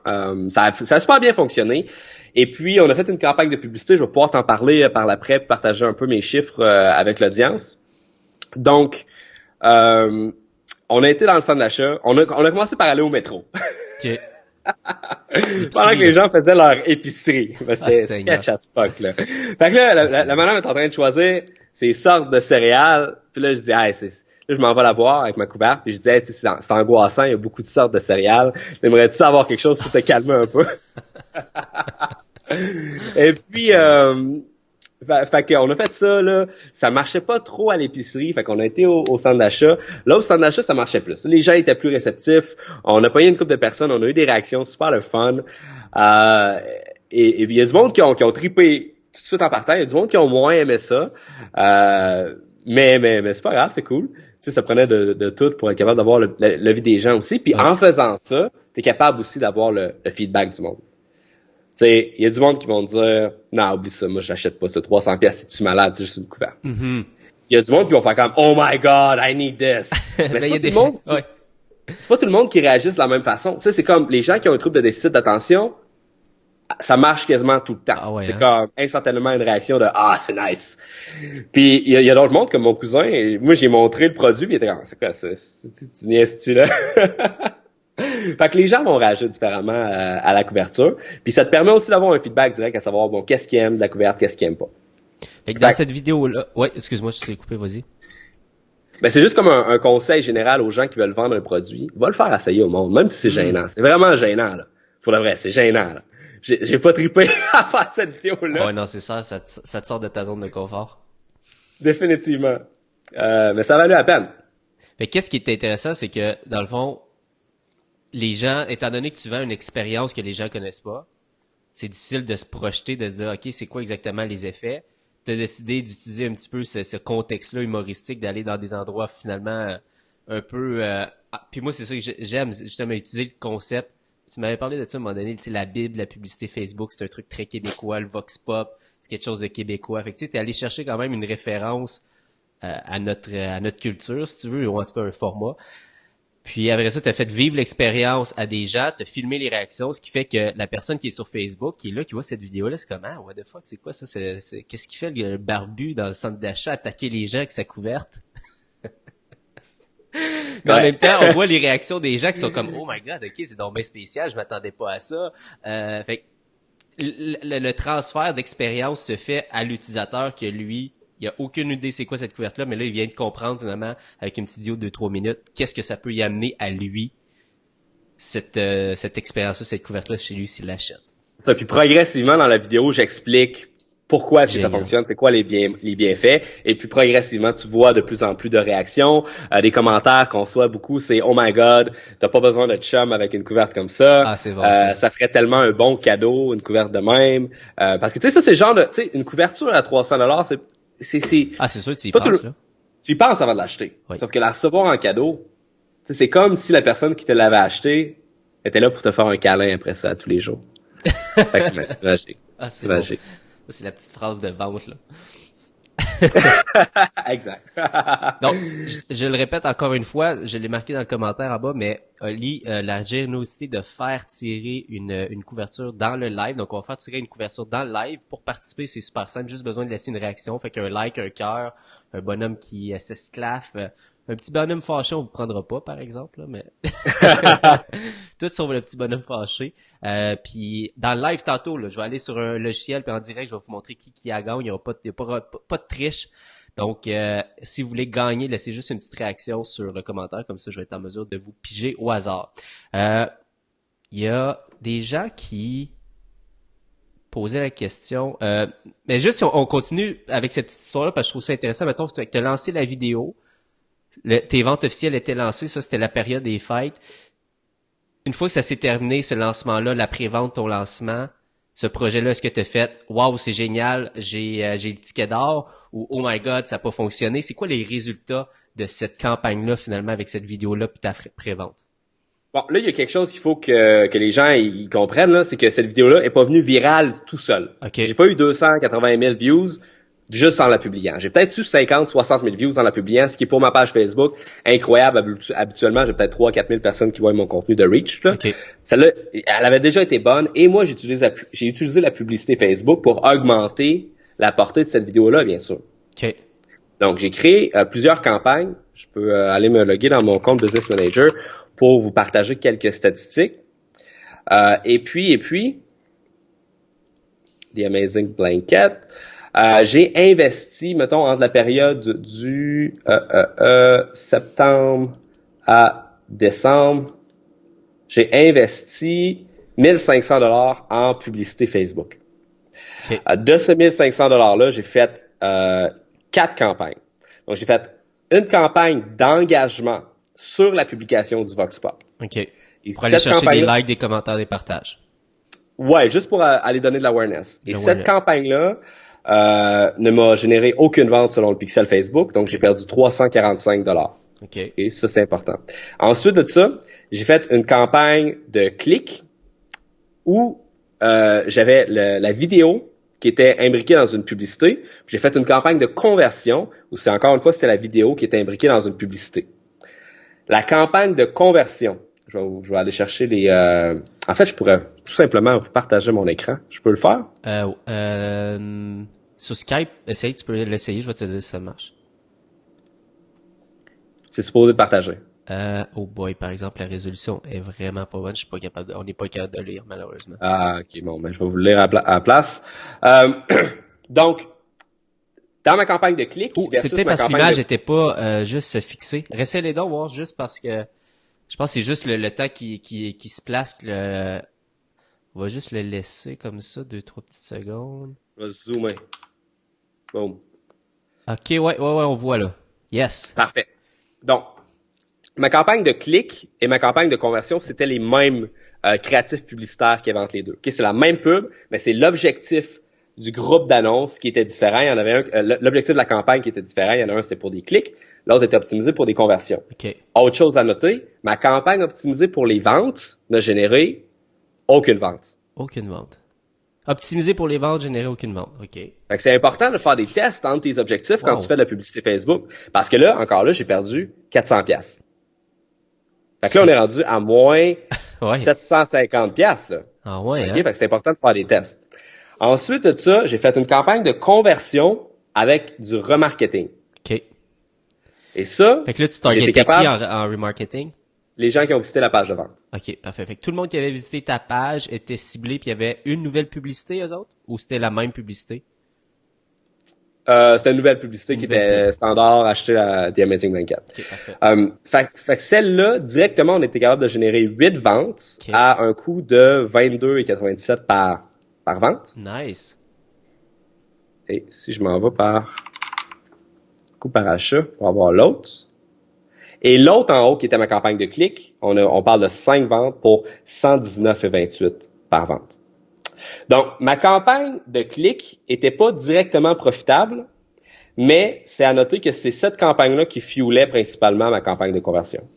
Ça a super bien fonctionné. Et puis, on a fait une campagne de publicité. Je vais pouvoir t'en parler par l'après, partager un peu mes chiffres avec l'audience. Donc, on a été dans le centre d'achat. On a commencé par aller au métro. Okay. Pendant que les gens faisaient leur épicerie. C'était sketch as fuck, là. Fait que là, la madame est en train de choisir ses sortes de céréales. Puis là, je dis, là, je m'en vais la voir avec ma couverte. Puis je dis, c'est angoissant, il y a beaucoup de sortes de céréales. J'aimerais-tu savoir quelque chose pour te calmer un peu? Et puis, fait qu'on a fait ça, là. Ça marchait pas trop à l'épicerie. Fait qu'on a été au centre d'achat. Là, au centre d'achat, ça marchait plus. Les gens étaient plus réceptifs. On a pogné une couple de personnes. On a eu des réactions super le fun. Et il y a du monde qui ont trippé tout de suite en partant. Il y a du monde qui ont moins aimé ça. Mais c'est pas grave, c'est cool. Tu sais, ça prenait de tout pour être capable d'avoir l'avis des gens aussi. Puis en faisant ça, t'es capable aussi d'avoir le feedback du monde. Tu sais, il y a du monde qui vont dire non, oublie ça, moi je l'achète pas ça, 300$, c'est-tu malade, c'est juste une couverte. Il y a du monde qui vont faire comme oh my god, I need this. Mais il y a des monde qui... c'est pas tout le monde qui réagisse de la même façon. Tu sais, c'est comme les gens qui ont un trouble de déficit d'attention, ça marche quasiment tout le temps. Ah ouais, C'est hein? comme instantanément une réaction de ah c'est nice. Puis il y a d'autres mondes comme mon cousin. Et moi j'ai montré le produit, puis il était comme c'est quoi ça? Tu viens tu là? Fait que les gens vont réagir différemment à la couverture. Puis ça te permet aussi d'avoir un feedback direct à savoir bon qu'est-ce qu'ils aiment de la couverture, qu'est-ce qu'ils aiment pas. Fait que dans cette vidéo-là, ouais, excuse-moi, je t'ai coupé, vas-y. Ben c'est juste comme un conseil général aux gens qui veulent vendre un produit. Va le faire essayer au monde, même si c'est gênant. C'est vraiment gênant là. Pour de vrai, c'est gênant là. J'ai pas trippé à faire cette vidéo-là. Ouais, non, c'est ça te sort de ta zone de confort. Définitivement. Mais ça valait la peine. Fait que qu'est-ce qui est intéressant, c'est que, dans le fond, les gens, étant donné que tu vends une expérience que les gens connaissent pas, c'est difficile de se projeter, de se dire, OK, c'est quoi exactement les effets? T'as décidé d'utiliser un petit peu ce contexte-là humoristique, d'aller dans des endroits finalement un peu... puis moi, c'est ça que j'aime, justement, utiliser le concept. Tu m'avais parlé de ça à un moment donné, tu sais, la Bible, la publicité Facebook, c'est un truc très québécois, le Vox Pop, c'est quelque chose de québécois. Fait que tu sais, t'es allé chercher quand même une référence à notre culture, si tu veux, ou en tout cas un format. Puis après ça, t'as fait vivre l'expérience à des gens, t'as filmé les réactions, ce qui fait que la personne qui est sur Facebook, qui est là, qui voit cette vidéo-là, c'est comme, ah, what the fuck, c'est quoi ça? Qu'est-ce qu'il fait le barbu dans le centre d'achat, attaquer les gens avec sa couverte? Mais en même temps, on voit les réactions des gens qui sont comme, oh my god, ok, c'est donc bien spécial, je m'attendais pas à ça. Fait que le transfert d'expérience se fait à l'utilisateur que lui, il a aucune idée c'est quoi cette couverte-là, mais là, il vient de comprendre finalement, avec une petite vidéo de 2-3 minutes, qu'est-ce que ça peut y amener à lui, cette expérience-là, cette couverte-là chez lui s'il l'achète. Ça, puis progressivement dans la vidéo, j'explique pourquoi ça fonctionne, c'est quoi les bienfaits, et puis progressivement, tu vois de plus en plus de réactions, des commentaires qu'on reçoit beaucoup, c'est oh my god, t'as pas besoin de chum avec une couverte comme ça, Ah, c'est bon, ça ferait tellement un bon cadeau, une couverte de même, parce que tu sais ça c'est le genre de, tu sais une couverture à $300, c'est ah, c'est sûr, tu y penses, là. Tu y penses avant de l'acheter, Oui. sauf que la recevoir en cadeau, tu sais c'est comme si la personne qui te l'avait acheté était là pour te faire un câlin après ça tous les jours. Fait que c'est magique. Ah, c'est magique. bon. Ça, c'est la petite phrase de vente, là. Exact. Donc, je le répète encore une fois, je l'ai marqué dans le commentaire en bas, mais Oli, la générosité de faire tirer une couverture dans le live. Donc, on va faire tirer une couverture dans le live. Pour participer, c'est super simple, juste besoin de laisser une réaction. Fait qu'un like, un cœur, un bonhomme qui s'esclaffe, un petit bonhomme fâché, on vous prendra pas, par exemple, là, mais tout sauf le petit bonhomme fâché. Puis dans le live tantôt, là, je vais aller sur un logiciel, puis en direct, je vais vous montrer qui a gagné. Il n'y a pas de triche. Donc, si vous voulez gagner, laissez juste une petite réaction sur le commentaire, comme ça, je vais être en mesure de vous piger au hasard. Il y a des gens qui posaient la question, mais juste si on continue avec cette petite histoire-là, parce que je trouve ça intéressant. Mettons, tu as lancé la vidéo, tes ventes officielles étaient lancées, ça c'était la période des fêtes. Une fois que ça s'est terminé, ce lancement-là, la pré-vente, ton lancement, ce projet-là, est-ce que tu as fait « Wow, c'est génial, j'ai le ticket d'or » ou « Oh my God, ça n'a pas fonctionné ». C'est quoi les résultats de cette campagne-là, finalement, avec cette vidéo-là puis ta pré-vente? Bon, là, il y a quelque chose qu'il faut que les gens ils comprennent, là, c'est que cette vidéo-là est pas venue virale tout seul. Okay. J'ai pas eu 280 000 views juste en la publiant. J'ai peut-être eu 50, 60 000 views en la publiant, ce qui est pour ma page Facebook incroyable. Habituellement, j'ai peut-être 3 4 000 personnes qui voient mon contenu de reach. Là. Okay. Celle-là, elle avait déjà été bonne et moi, j'ai utilisé la publicité Facebook pour augmenter la portée de cette vidéo-là, bien sûr. Okay. Donc, j'ai créé plusieurs campagnes. Je peux aller me loguer dans mon compte Business Manager pour vous partager quelques statistiques. Et puis, The Amazing Blanket. J'ai investi, mettons, entre la période du septembre à décembre, j'ai investi 1500 $ en publicité Facebook. Okay. De ce 1500 $-là, j'ai fait 4 campagnes. Donc, j'ai fait une campagne d'engagement sur la publication du Vox Pop. OK. Et pour aller chercher des likes, des commentaires, des partages. Ouais, juste pour aller donner de l'awareness. Et cette campagne-là ne m'a généré aucune vente selon le pixel Facebook, donc j'ai perdu 345 $. OK. Et ça, c'est important. Ensuite de ça, j'ai fait une campagne de clics où j'avais la vidéo qui était imbriquée dans une publicité. J'ai fait une campagne de conversion où c'est encore une fois, c'était la vidéo qui était imbriquée dans une publicité. La campagne de conversion. Je vais aller chercher les... En fait, je pourrais tout simplement vous partager mon écran. Je peux le faire? Sur Skype, essaye, tu peux l'essayer, je vais te dire si ça marche. C'est supposé de partager. Oh boy, par exemple, la résolution est vraiment pas bonne. Je suis pas capable on n'est pas capable de lire, malheureusement. Ah, ok, bon, ben, je vais vous le lire à la place. Donc, dans ma campagne de clics c'est peut-être parce que l'image était pas juste fixée. Restez les dents, voir juste parce que je pense que c'est juste le temps qui se place. On va juste le laisser comme ça, 2-3 petites secondes. Je vais zoomer. Boom. Ok, ouais, on voit là. Yes. Parfait. Donc, ma campagne de clics et ma campagne de conversion, c'était les mêmes créatifs publicitaires qui avaient entre les deux. Okay, c'est la même pub, mais c'est l'objectif du groupe d'annonces qui était différent. Il y en avait un, l'objectif de la campagne qui était différent. Il y en a un, c'était pour des clics. L'autre était optimisé pour des conversions. Okay. Autre chose à noter, ma campagne optimisée pour les ventes n'a généré aucune vente. Aucune vente. Optimisé pour les ventes, générer aucune vente. OK. Fait que c'est important de faire des tests entre tes objectifs quand tu fais de la publicité Facebook. Parce que là, encore là, j'ai perdu 400 pièces. Fait que là, on est rendu à moins 750 pièces là. Ah ouais, okay? Fait que c'est important de faire des tests. Ensuite de ça, j'ai fait une campagne de conversion avec du remarketing. OK. Et ça, fait que là, tu targetais qui en remarketing? Les gens qui ont visité la page de vente. OK, parfait. Fait que tout le monde qui avait visité ta page était ciblé puis il y avait une nouvelle publicité, eux autres? Ou c'était la même publicité? C'était une nouvelle publicité qui était standard achetée à The Amazing Blanket. Okay, parfait. Fait que celle-là, directement, on était capable de générer 8 ventes à un coût de 22,97 par vente. Nice. Et si je m'en vais par coût par achat, on va voir l'autre. Et l'autre en haut, qui était ma campagne de clics, on parle de 5 ventes pour 119,28 par vente. Donc, ma campagne de clics était pas directement profitable, mais c'est à noter que c'est cette campagne-là qui fuelait principalement ma campagne de conversion.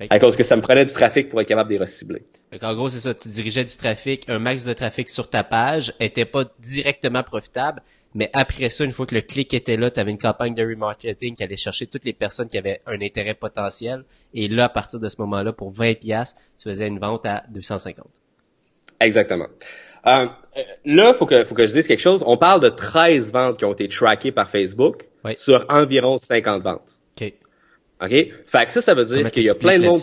À cause que ça me prenait du trafic pour être capable de les recibler. En gros, c'est ça, tu dirigeais du trafic, un max de trafic sur ta page, était pas directement profitable, mais après ça, une fois que le clic était là, tu avais une campagne de remarketing qui allait chercher toutes les personnes qui avaient un intérêt potentiel, et là, à partir de ce moment-là, pour 20$, tu faisais une vente à 250. Exactement. Là, faut que je dise quelque chose. On parle de 13 ventes qui ont été trackées par Facebook sur environ 50 ventes. OK. OK? Fait que ça veut dire qu'il y a plein de monde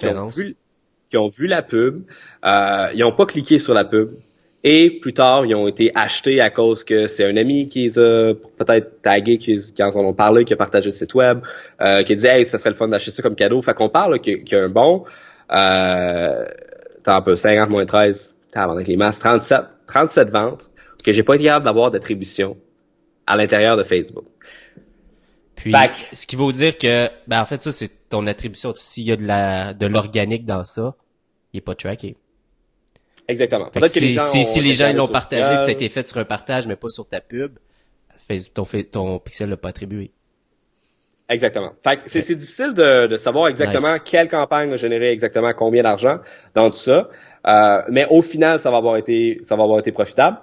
qui ont vu la pub, ils ont pas cliqué sur la pub, et plus tard, ils ont été achetés à cause que c'est un ami qui les a peut-être tagués, qui en ont parlé, qui a partagé le site web, qui a dit « Hey, ça serait le fun d'acheter ça comme cadeau ». Fait qu'on parle qu'il y a un bon... t'as un peu 50 moins 13, avec les masses, 37 ventes que j'ai pas été capable d'avoir d'attribution à l'intérieur de Facebook. Puis, ce qui veut dire que, en fait, ça, c'est ton attribution. S'il y a de l'organique dans ça, il est pas tracké. Exactement. Peut-être que si les gens l'ont partagé, puis ça a été fait sur un partage, mais pas sur ta pub, ton pixel l'a pas attribué. Exactement. Fait que c'est difficile de savoir exactement quelle campagne a généré exactement combien d'argent dans tout ça. Mais au final, ça va avoir été profitable.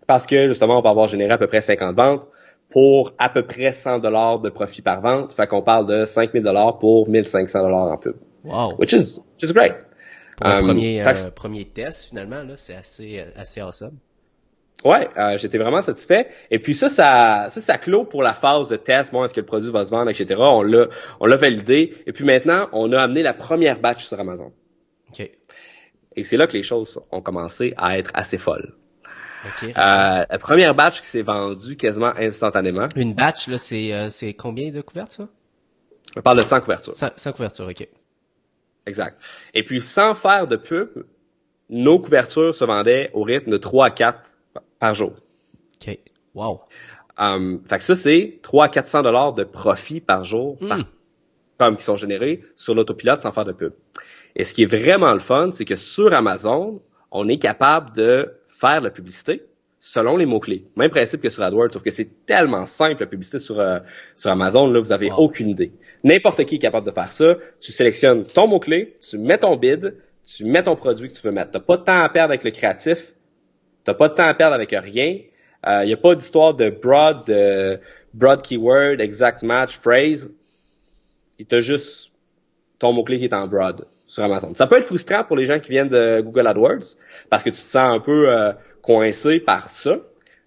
Parce que, justement, on va avoir généré à peu près 50 ventes pour à peu près 100$ de profit par vente. Fait qu'on parle de 5 000$ pour 1 500$ en pub. Wow. Which is great. Pour un premier test, finalement, là, c'est assez awesome. Ouais, j'étais vraiment satisfait. Et puis ça clôt pour la phase de test. Bon, est-ce que le produit va se vendre, etc. On l'a validé. Et puis maintenant, on a amené la première batch sur Amazon. OK. Et c'est là que les choses ont commencé à être assez folles. Okay, la première batch qui s'est vendue quasiment instantanément. Une batch, là, c'est combien de couvertures? On parle de 100 couvertures. 100 couvertures, OK. Exact. Et puis, sans faire de pub, nos couvertures se vendaient au rythme de 3 à 4 par jour. OK. Wow. Fait que ça, c'est 300 à 400$ de profit par jour qui sont générés sur l'autopilote sans faire de pub. Et ce qui est vraiment le fun, c'est que sur Amazon, on est capable de faire la publicité selon les mots-clés. Même principe que sur AdWords, sauf que c'est tellement simple la publicité sur Amazon, là, vous avez aucune idée. N'importe qui est capable de faire ça. Tu sélectionnes ton mot-clé, tu mets ton bid, tu mets ton produit que tu veux mettre. T'as pas de temps à perdre avec le créatif, t'as pas de temps à perdre avec rien. Y a pas d'histoire de broad keyword, exact match, phrase. Il t'a juste ton mot-clé qui est en broad sur Amazon. Ça peut être frustrant pour les gens qui viennent de Google AdWords parce que tu te sens un peu coincé par ça.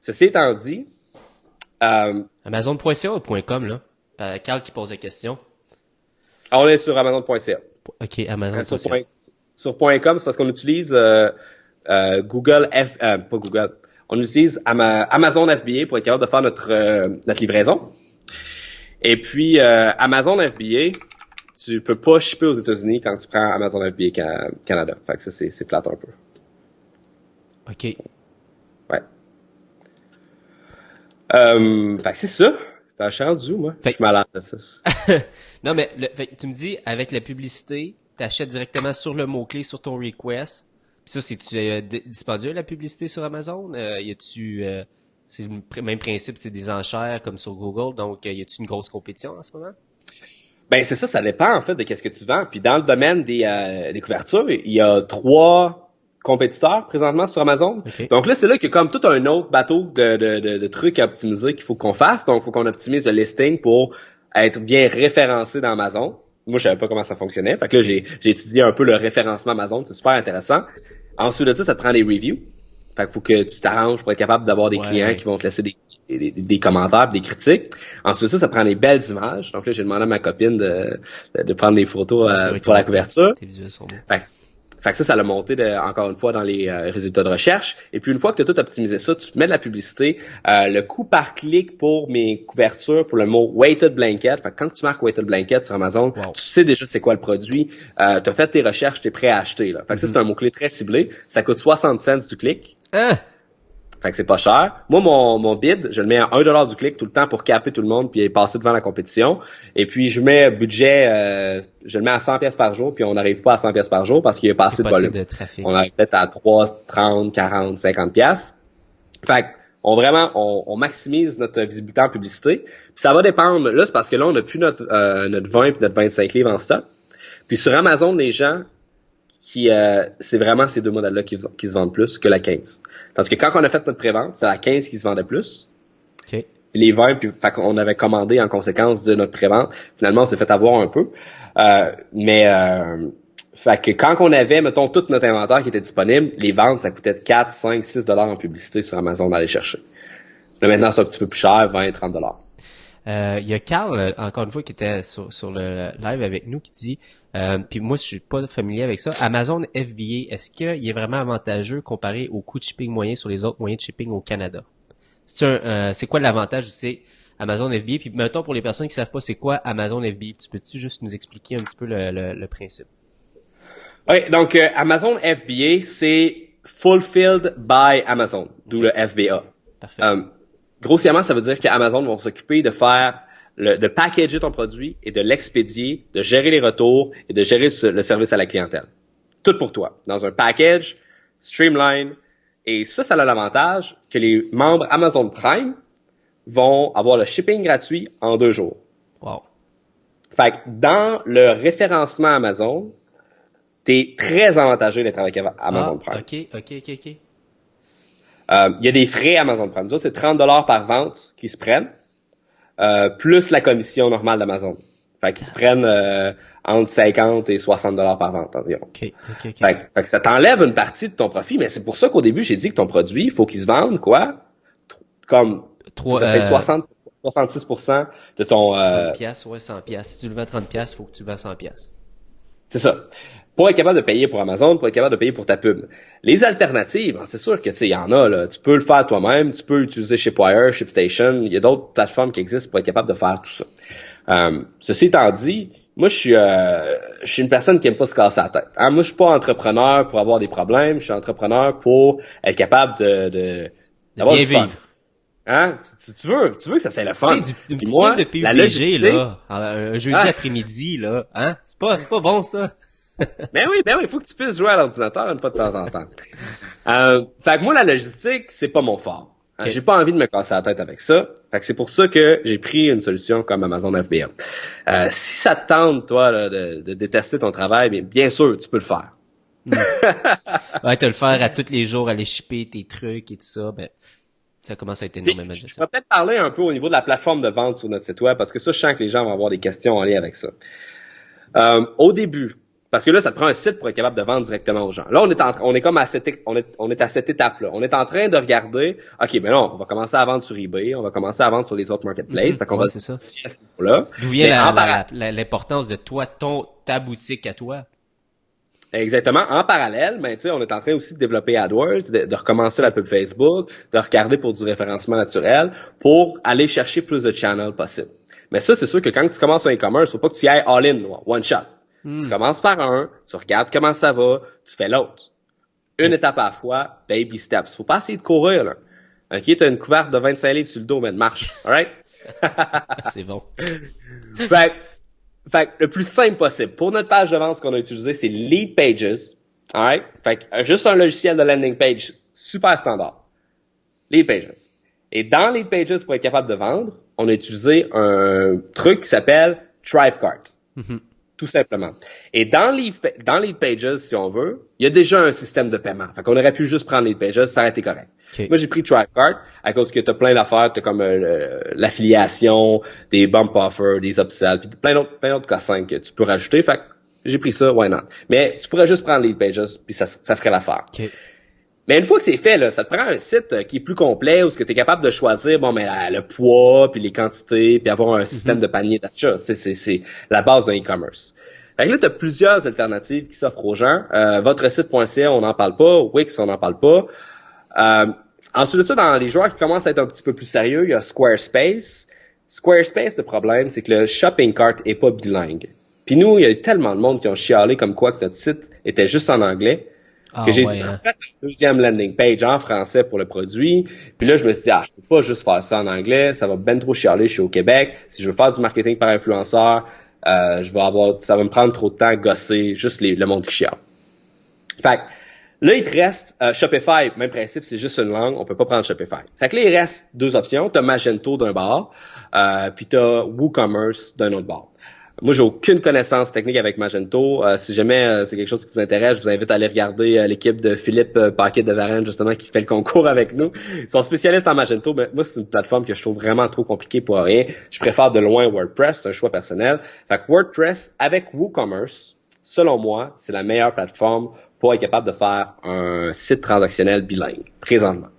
Ceci étant dit, Amazon.ca ou .com, là? Carl qui pose la question. on est sur Amazon.ca. OK, Amazon.ca. Sur .com, c'est parce qu'on utilise pas Google. On utilise Amazon FBA pour être capable de faire notre livraison. Et puis Amazon FBA, tu peux pas shipper aux États-Unis quand tu prends Amazon FBA Canada. Fait que ça c'est plate un peu. OK. Ouais. Fait que c'est ça. T'as rendu où, moi? Je suis malade de ça. Non, mais tu me dis, avec la publicité, t'achètes directement sur le mot-clé, sur ton request. Puis ça, c'est-tu dispendieux, la publicité sur Amazon? C'est le même principe, c'est des enchères comme sur Google. Donc, y a-tu une grosse compétition en ce moment? Ben, c'est ça dépend, en fait, de qu'est-ce que tu vends. Puis dans le domaine des couvertures, il y a 3 compétiteurs présentement sur Amazon. Okay. Donc là, c'est là qu'il y a comme tout un autre bateau de trucs à optimiser qu'il faut qu'on fasse. Donc, il faut qu'on optimise le listing pour être bien référencé dans Amazon. Moi, je savais pas comment ça fonctionnait. Fait que là, j'ai étudié un peu le référencement Amazon. C'est super intéressant. Ensuite de ça te prend des reviews. Fait qu'il faut que tu t'arranges pour être capable d'avoir des clients qui vont te laisser des commentaires, des critiques. Ensuite ça prend des belles images. Donc là, j'ai demandé à ma copine de prendre des photos pour la couverture. Tes visuels sont beaux. Fait que ça l'a monté encore une fois dans les résultats de recherche. Et puis une fois que tu as tout optimisé ça, tu mets de la publicité. Le coût par clic pour mes couvertures, pour le mot weighted blanket. Fait que quand tu marques weighted blanket sur Amazon, tu sais déjà c'est quoi le produit. Tu as fait tes recherches, tu es prêt à acheter. Là. Fait que ça, c'est un mot-clé très ciblé. Ça coûte 60 cents du clic. Fait que c'est pas cher. Moi, mon bid, je le mets à $1 du clic tout le temps pour capter tout le monde puis passer devant la compétition. Et puis, je mets budget, je le mets à 100 pièces par jour puis on n'arrive pas à 100 pièces par jour parce qu'il y a pas assez de volume. On arrive peut-être à 3, 30, 40, 50 pièces. Fait que, on maximise notre visibilité en publicité. Puis ça va dépendre. Là, c'est parce que là, on n'a plus notre 20 puis notre 25 livres en stock. Puis sur Amazon, les gens c'est vraiment ces 2 modèles-là qui se vendent plus que la 15. Parce que quand on a fait notre prévente, c'est la 15 qui se vendait plus. Okay. Les 20, puis fait qu'on avait commandé en conséquence de notre prévente. Finalement, on s'est fait avoir un peu. Fait que quand on avait, mettons, tout notre inventaire qui était disponible, les ventes, ça coûtait 4, 5, 6 $ en publicité sur Amazon d'aller chercher. Là, maintenant, c'est un petit peu plus cher, 20, 30 $. Il y a Carl, encore une fois, qui était sur le live avec nous, qui dit, puis moi, je suis pas familier avec ça, Amazon FBA, est-ce qu'il est vraiment avantageux comparé au coût de shipping moyen sur les autres moyens de shipping au Canada? C'est quoi l'avantage, tu sais, Amazon FBA? Puis mettons, pour les personnes qui savent pas c'est quoi Amazon FBA, tu peux-tu juste nous expliquer un petit peu le principe? Oui, donc Amazon FBA, c'est Fulfilled by Amazon, d'où le FBA. Parfait. Grossièrement, ça veut dire qu'Amazon va s'occuper de faire de packager ton produit et de l'expédier, de gérer les retours et de gérer le service à la clientèle. Tout pour toi. Dans un package, streamline. Et ça a l'avantage que les membres Amazon Prime vont avoir le shipping gratuit en 2 jours. Wow. Fait que dans le référencement Amazon, t'es très avantagé d'être avec Amazon Prime. OK. Il y a des frais Amazon Prime. Ça, c'est 30 $ par vente qu'ils se prennent, plus la commission normale d'Amazon. Fait qu'ils se prennent entre 50 et 60 $ par vente environ. OK. Fait que ça t'enlève une partie de ton profit, mais c'est pour ça qu'au début, j'ai dit que ton produit, il faut qu'il se vende, quoi? Comme 66% de ton... 30 piastres, 100 piastres. Si tu le vends 30 piastres, faut que tu le vends 100 piastres. C'est ça. Pour être capable de payer pour Amazon, pour être capable de payer pour ta pub. Les alternatives, c'est sûr que il y en a là. Tu peux le faire toi-même, tu peux utiliser Shipwire, ShipStation. Il y a d'autres plateformes qui existent pour être capable de faire tout ça. Ceci étant dit, moi je suis une personne qui aime pas se casser la tête. Moi je suis pas entrepreneur pour avoir des problèmes. Je suis entrepreneur pour être capable d'avoir bien du fun. Vivre. Tu veux que ça soit le fun. Tu sais, une petite moi, game de la PUBG, logistique, là, un jeudi après-midi, là, hein? C'est pas bon, ça. Ben oui, il faut que tu puisses jouer à l'ordinateur une fois de temps en temps. Fait que moi, la logistique, c'est pas mon fort. Okay. J'ai pas envie de me casser la tête avec ça. Fait que c'est pour ça que j'ai pris une solution comme Amazon FBA. Si ça te tente, toi, là, de détester ton travail, bien sûr, tu peux le faire. Ouais, te le faire à tous les jours, aller shipper tes trucs et tout ça, ben, ça commence à être énormément de Je gestion. vais peut-être parler un peu au niveau de la plateforme de vente sur notre site web, parce que ça, je sens que les gens vont avoir des questions en lien avec ça. Au début, parce que là, ça te prend un site pour être capable de vendre directement aux gens. Là, on est comme à on est à cette étape-là. On est en train de regarder, OK, ben non, on va commencer à vendre sur eBay, on va commencer à vendre sur les autres marketplaces. Fait qu'on Ouais, va c'est ça. là. D'où vient l'importance de toi, ta boutique à toi? Exactement. En parallèle, ben, tu sais, on est en train aussi de développer AdWords, de recommencer la pub Facebook, de regarder pour du référencement naturel, pour aller chercher plus de channels possible. Mais ça, c'est sûr que quand tu commences un e-commerce, faut pas que tu y ailles all-in, one shot. Tu commences par un, tu regardes comment ça va, tu fais l'autre. Une étape à la fois, baby steps. Faut pas essayer de courir, là. OK, t'as une couverte de 25 livres sur le dos, mais de marche. Alright? C'est bon. Fait que le plus simple possible. Pour notre page de vente, ce qu'on a utilisé, c'est Lead Pages. Alright? Fait que juste un logiciel de landing page super standard. Lead Pages. Et dans Lead Pages, pour être capable de vendre, on a utilisé un truc qui s'appelle Thrivecart. Tout simplement. Et dans Lead Pages, si on veut, il y a déjà un système de paiement. Fait qu'on aurait pu juste prendre Lead Pages, ça aurait été correct. Okay. Moi, j'ai pris Thrivecart à cause que t'as plein d'affaires, t'as comme l'affiliation, des bump offers, des upsells, puis plein d'autres cossins que tu peux rajouter. Fait que j'ai pris ça, why not? Mais tu pourrais juste prendre Lead Pages, puis ça ferait l'affaire. Okay. Mais une fois que c'est fait, là, ça te prend un site qui est plus complet où tu es capable de choisir le poids, puis les quantités, puis avoir un système de panier d'achat. C'est la base d'un e-commerce. Fait que là, tu as plusieurs alternatives qui s'offrent aux gens. Votre site.ca, on n'en parle pas. Wix, on n'en parle pas. Ensuite de ça, dans les joueurs qui commencent à être un petit peu plus sérieux, il y a Squarespace. Squarespace, le problème, c'est que le shopping cart est pas bilingue. Puis nous, il y a eu tellement de monde qui ont chialé comme quoi que notre site était juste en anglais. Que j'ai fait une deuxième landing page en français pour le produit. Puis là, je me suis dit, je peux pas juste faire ça en anglais. Ça va ben trop chialer, je suis au Québec. Si je veux faire du marketing par influenceur, ça va me prendre trop de temps à gosser juste le monde qui chiale. Fait que, là, il te reste Shopify, même principe, c'est juste une langue, on peut pas prendre Shopify. Fait que là, il reste deux options. T'as Magento d'un bord, puis t'as WooCommerce d'un autre bord. Moi, j'ai aucune connaissance technique avec Magento. Si jamais c'est quelque chose qui vous intéresse, je vous invite à aller regarder l'équipe de Philippe Paquet de Varenne, justement, qui fait le concours avec nous. Ils sont spécialistes en Magento, mais moi, c'est une plateforme que je trouve vraiment trop compliquée pour rien. Je préfère de loin WordPress, c'est un choix personnel. Fait que WordPress avec WooCommerce, selon moi, c'est la meilleure plateforme pour être capable de faire un site transactionnel bilingue, présentement.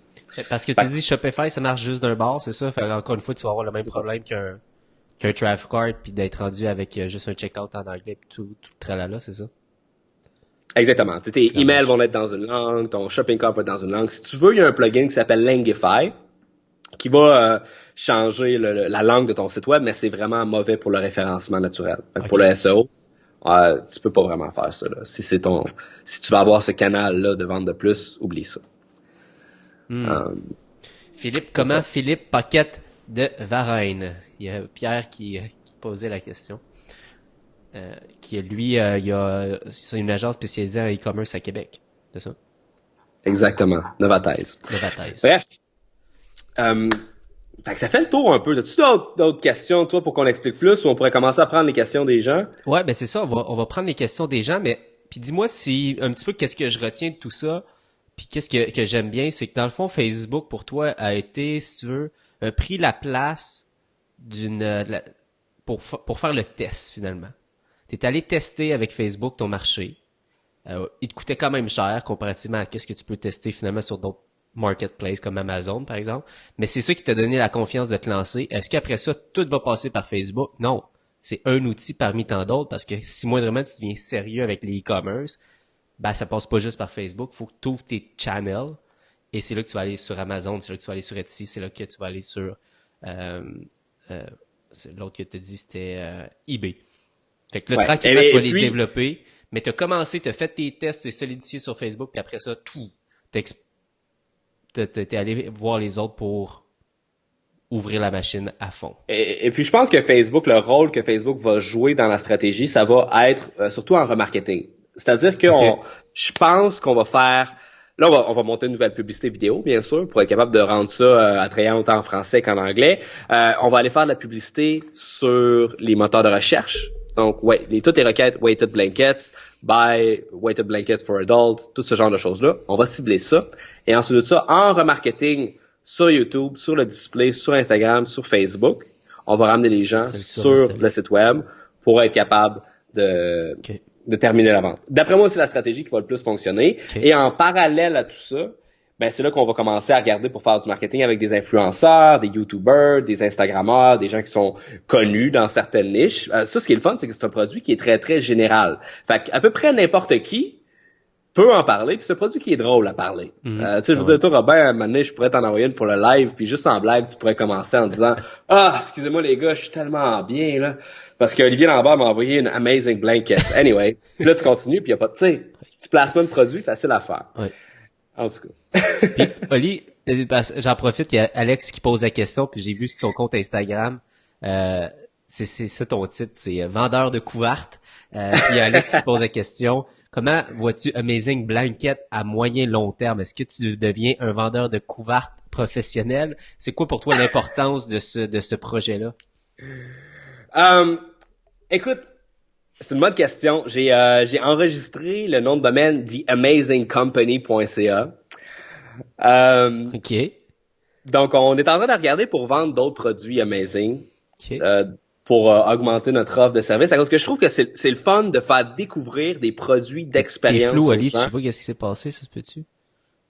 Parce que tu dis Shopify, ça marche juste d'un bord, c'est ça? Fait encore une fois, tu vas avoir le même problème qu'un Thrivecart, puis d'être rendu avec juste un checkout en anglais, puis tout le tralala, c'est ça? Exactement. T'sais, tes emails vont être dans une langue, ton shopping cart va être dans une langue. Si tu veux, il y a un plugin qui s'appelle Langify, qui va changer la langue de ton site web, mais c'est vraiment mauvais pour le référencement naturel. Pour le SEO, tu peux pas vraiment faire ça. Là. Si tu vas avoir ce canal-là de vente de plus, oublie ça. Philippe Paquette de Varennes. Il y a Pierre qui posait la question. C'est une agence spécialisée en e-commerce à Québec. C'est ça? Exactement. Novataise. Bref. Fait que ça fait le tour un peu. As-tu d'autres questions, toi, pour qu'on explique plus, ou on pourrait commencer à prendre les questions des gens? Ouais, ben c'est ça. On va prendre les questions des gens, mais puis dis-moi si un petit peu qu'est-ce que je retiens de tout ça. Puis qu'est-ce que j'aime bien, c'est que dans le fond, Facebook, pour toi, a été, si tu veux, pris la place pour faire le test, finalement. T'es allé tester avec Facebook ton marché. Il te coûtait quand même cher comparativement à qu'est-ce que tu peux tester finalement sur d'autres marketplaces comme Amazon, par exemple. Mais c'est ça qui t'a donné la confiance de te lancer. Est-ce qu'après ça, tout va passer par Facebook? Non. C'est un outil parmi tant d'autres parce que si moindrement tu deviens sérieux avec les e-commerce, ben ça passe pas juste par Facebook. Faut que tu ouvres tes channels et c'est là que tu vas aller sur Amazon, c'est là que tu vas aller sur Etsy, c'est là que tu vas aller sur l'autre que tu as dit, c'était eBay. Fait que là, tranquillement, tu vas les développer, mais tu as commencé, tu as fait tes tests, tu es solidifié sur Facebook, puis après ça, t'es allé voir les autres pour ouvrir la machine à fond. Et puis, je pense que Facebook, le rôle que Facebook va jouer dans la stratégie, ça va être surtout en remarketing. C'est-à-dire que je pense qu'on va faire... Là, on va monter une nouvelle publicité vidéo, bien sûr, pour être capable de rendre ça attrayant autant en français qu'en anglais. On va aller faire de la publicité sur les moteurs de recherche. Donc, toutes les requêtes Weighted Blankets, buy Weighted Blankets for Adults, tout ce genre de choses-là. On va cibler ça. Et ensuite de ça, en remarketing sur YouTube, sur le display, sur Instagram, sur Facebook, on va ramener les gens sur le site web pour être capable de terminer la vente. D'après moi, c'est la stratégie qui va le plus fonctionner. Et en parallèle à tout ça, ben c'est là qu'on va commencer à regarder pour faire du marketing avec des influenceurs, des YouTubers, des Instagrammeurs, des gens qui sont connus dans certaines niches. Ça, ce qui est le fun, c'est que c'est un produit qui est très, très général. Fait qu'à peu près n'importe qui peut en parler, puis c'est un produit qui est drôle à parler. Tu sais, je veux dire, toi, Robin, à un moment donné, je pourrais t'en envoyer une pour le live, puis juste en blague, tu pourrais commencer en disant « Ah, excusez-moi les gars, je suis tellement bien, là. » Parce que Olivier Lambert m'a envoyé une amazing blanket. Anyway, puis là, tu continues, puis y a pas de, tu sais, tu places pas le produit, facile à faire. Ouais. En tout cas. Puis, Oli, j'en profite, il y a Alex qui pose la question, puis j'ai vu sur ton compte Instagram, c'est ça ton titre, c'est vendeur de couvertes. Puis il y a Alex qui pose la question, comment vois-tu Amazing Blanket à moyen long terme? Est-ce que tu deviens un vendeur de couvertes professionnel? C'est quoi pour toi l'importance de ce projet-là? Écoute, c'est une bonne question. J'ai enregistré le nom de domaine theamazingcompany.ca. OK. Donc, on est en train de regarder pour vendre d'autres produits Amazing. OK. Pour augmenter notre offre de service. Parce que je trouve que c'est le fun de faire découvrir des produits d'expérience. T'es flou, Ali, je sais pas qu'est-ce qui s'est passé, ça se peut-tu?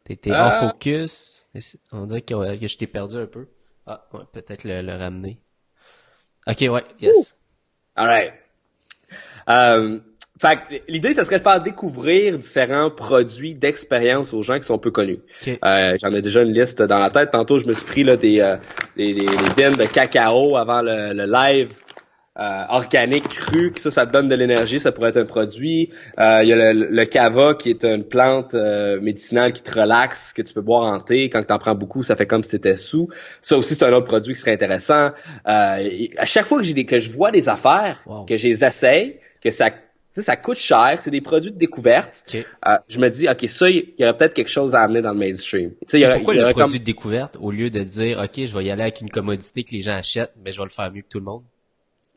T'étais en focus. On dirait que je t'ai perdu un peu. Ah, ouais, peut-être le ramener. OK, ouais, yes. Alright. Fait que l'idée, ça serait de faire découvrir différents produits d'expérience aux gens qui sont peu connus. Okay. J'en ai déjà une liste dans la tête. Tantôt, je me suis pris là des bines de cacao avant le live. Organique cru, que ça te donne de l'énergie, ça pourrait être un produit. Il y a le kava qui est une plante médicinale qui te relaxe, que tu peux boire en thé. Quand tu en prends beaucoup, ça fait comme si tu étais sous. Ça aussi, c'est un autre produit qui serait intéressant. À chaque fois que je vois des affaires, que je les essaye, que ça coûte cher, c'est des produits de découverte. Okay. Je me dis, OK, ça, il y aurait peut-être quelque chose à amener dans le mainstream. Pourquoi le produit de découverte, au lieu de dire, OK, je vais y aller avec une commodité que les gens achètent, mais je vais le faire mieux que tout le monde?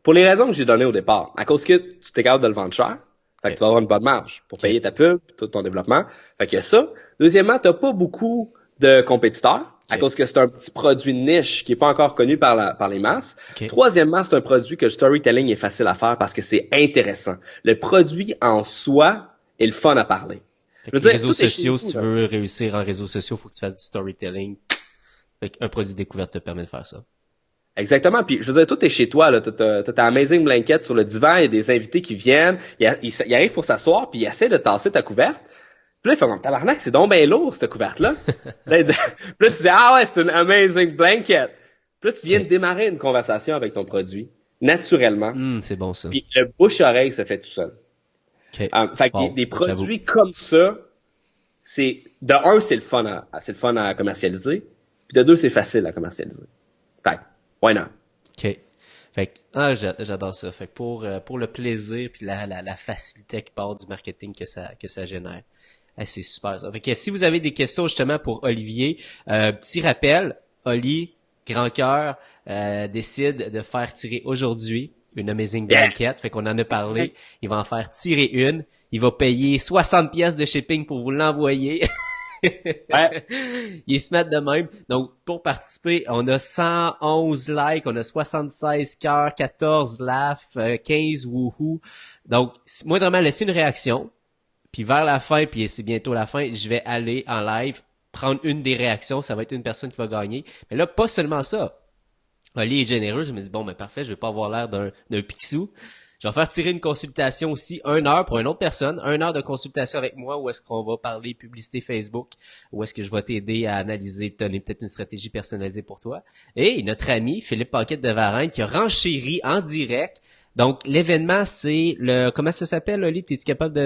Pour les raisons que j'ai données au départ. À cause que tu t'es capable de le vendre cher, fait que tu vas avoir une bonne marge pour payer ta pub, tout ton développement. Fait que ça. Deuxièmement, t'as pas beaucoup de compétiteurs, à cause que c'est un petit produit de niche qui est pas encore connu par les masses. Troisièmement, c'est un produit que le storytelling est facile à faire parce que c'est intéressant. Le produit en soi est le fun à parler. Les réseaux sociaux, si tu veux réussir en réseaux sociaux, faut que tu fasses du storytelling. Fait qu'un produit de découverte te permet de faire ça. Exactement. Puis, je veux dire, tout est chez toi, là. T'as ta Amazing Blanket sur le divan, il y a des invités qui viennent, ils arrivent pour s'asseoir, puis ils essaient de tasser ta couverte. Puis là, ils font comme, tabarnak, c'est donc bien lourd, cette couverte-là. Puis là, tu dis, ah ouais, c'est une Amazing Blanket. Puis là, tu viens de démarrer une conversation avec ton produit, naturellement. C'est bon, ça. Puis le bouche-oreille se fait tout seul. Fait que des produits comme ça, c'est le fun à commercialiser. Puis de deux, c'est facile à commercialiser. Fait que, why not? OK. Fait que, j'adore ça. Fait que pour le plaisir puis la facilité qui part du marketing que ça génère. C'est super ça. Fait que si vous avez des questions justement pour Olivier, petit rappel, Oli, grand cœur, décide de faire tirer aujourd'hui une Amazing Blanket. Fait qu'on en a parlé. Il va en faire tirer une. Il va payer 60 pièces de shipping pour vous l'envoyer. Il se met de même. Donc, pour participer, on a 111 likes, on a 76 cœurs, 14 laughs, 15 wouhou. Donc, moi, vraiment, laissez une réaction. Puis vers la fin, puis c'est bientôt la fin, je vais aller en live, prendre une des réactions. Ça va être une personne qui va gagner. Mais là, pas seulement ça. Oli est généreux. Je me dis, bon, ben parfait, je vais pas avoir l'air d'un pixou. Je vais faire tirer une consultation aussi, 1 heure pour une autre personne, 1 heure de consultation avec moi où est-ce qu'on va parler publicité Facebook, où est-ce que je vais t'aider à analyser, te donner peut-être une stratégie personnalisée pour toi. Et notre ami Philippe Paquette de Varennes qui a renchéri en direct. Donc, l'événement, c'est comment ça s'appelle, Oli? T'es-tu capable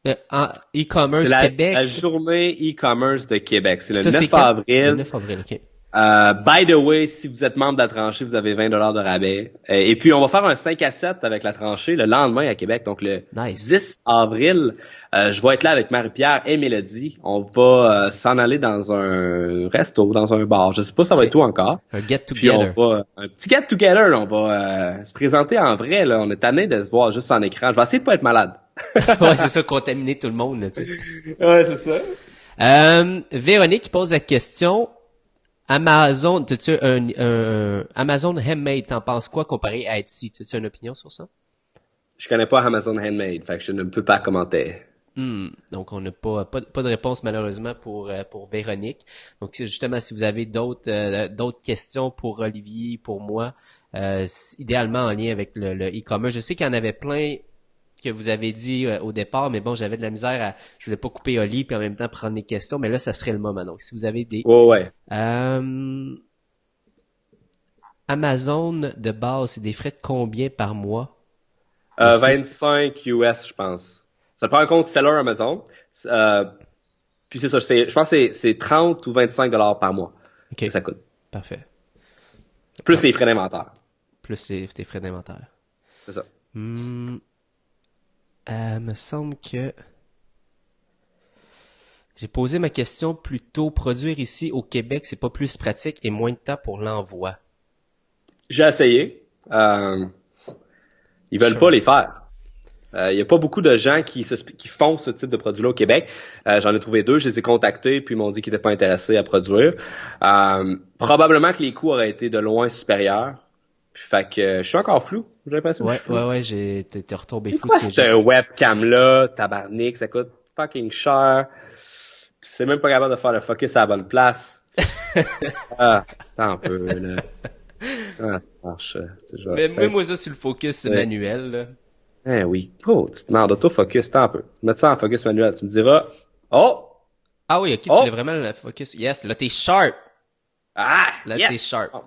e-commerce Québec? La journée e-commerce de Québec. C'est le 9 avril. Le 9 avril, OK. By the way, si vous êtes membre de la tranchée, vous avez 20 $ de rabais. Et puis, on va faire un 5 à 7 avec la tranchée le lendemain à Québec. Donc, le 10 avril, je vais être là avec Marie-Pierre et Mélodie. On va s'en aller dans un resto, dans un bar. Je sais pas, ça va être où encore. Un get-together. Un petit get-together, là. On va se présenter en vrai, là. On est tanné de se voir juste en écran. Je vais essayer de pas être malade. Ouais, c'est ça, contaminer tout le monde, là, tu sais. Ouais, c'est ça. Véronique qui pose la question... Amazon, t'as-tu un Amazon Handmade, t'en penses quoi comparé à Etsy? T'as-tu une opinion sur ça? je connais pas Amazon Handmade, fait que je ne peux pas commenter. Donc on n'a pas de réponse malheureusement pour Véronique. Donc justement si vous avez d'autres questions pour Olivier, pour moi, idéalement en lien avec le e-commerce. Je sais qu'il y en avait plein que vous avez dit au départ, mais bon, j'avais de la misère je voulais pas couper Oli puis en même temps prendre les questions, mais là ça serait le moment. Donc si vous avez des Ouais. Amazon de base, c'est des frais de combien par mois? 25 US, je pense. Ça te prend un compte seller Amazon. Puis c'est ça, je pense que c'est 30 ou 25 $ par mois que ça coûte. Parfait. Plus les frais d'inventaire. Plus les frais d'inventaire. C'est ça. Me semble que j'ai posé ma question plutôt, produire ici au Québec, c'est pas plus pratique et moins de temps pour l'envoi. J'ai essayé. Ils veulent pas les faire. Il y a pas beaucoup de gens qui font ce type de produit-là au Québec. J'en ai trouvé 2, je les ai contactés puis ils m'ont dit qu'ils n'étaient pas intéressés à produire. Probablement que les coûts auraient été de loin supérieurs. Fait que je suis encore flou, j'ai l'impression. Ouais, t'es retombé flou. Pourquoi cette webcam-là, tabarnak, ça coûte fucking cher. Puis c'est même pas capable de faire le focus à la bonne place. Attends un peu, là. Ça marche. Mais moi ça sur le focus manuel, là. Oui. Oh, petite merde, autofocus, attends un peu. Mettre ça en focus manuel, tu me diras. Oh! Ah oui, ok, tu l'as vraiment le focus. Yes, là t'es sharp. Là t'es sharp. Oh.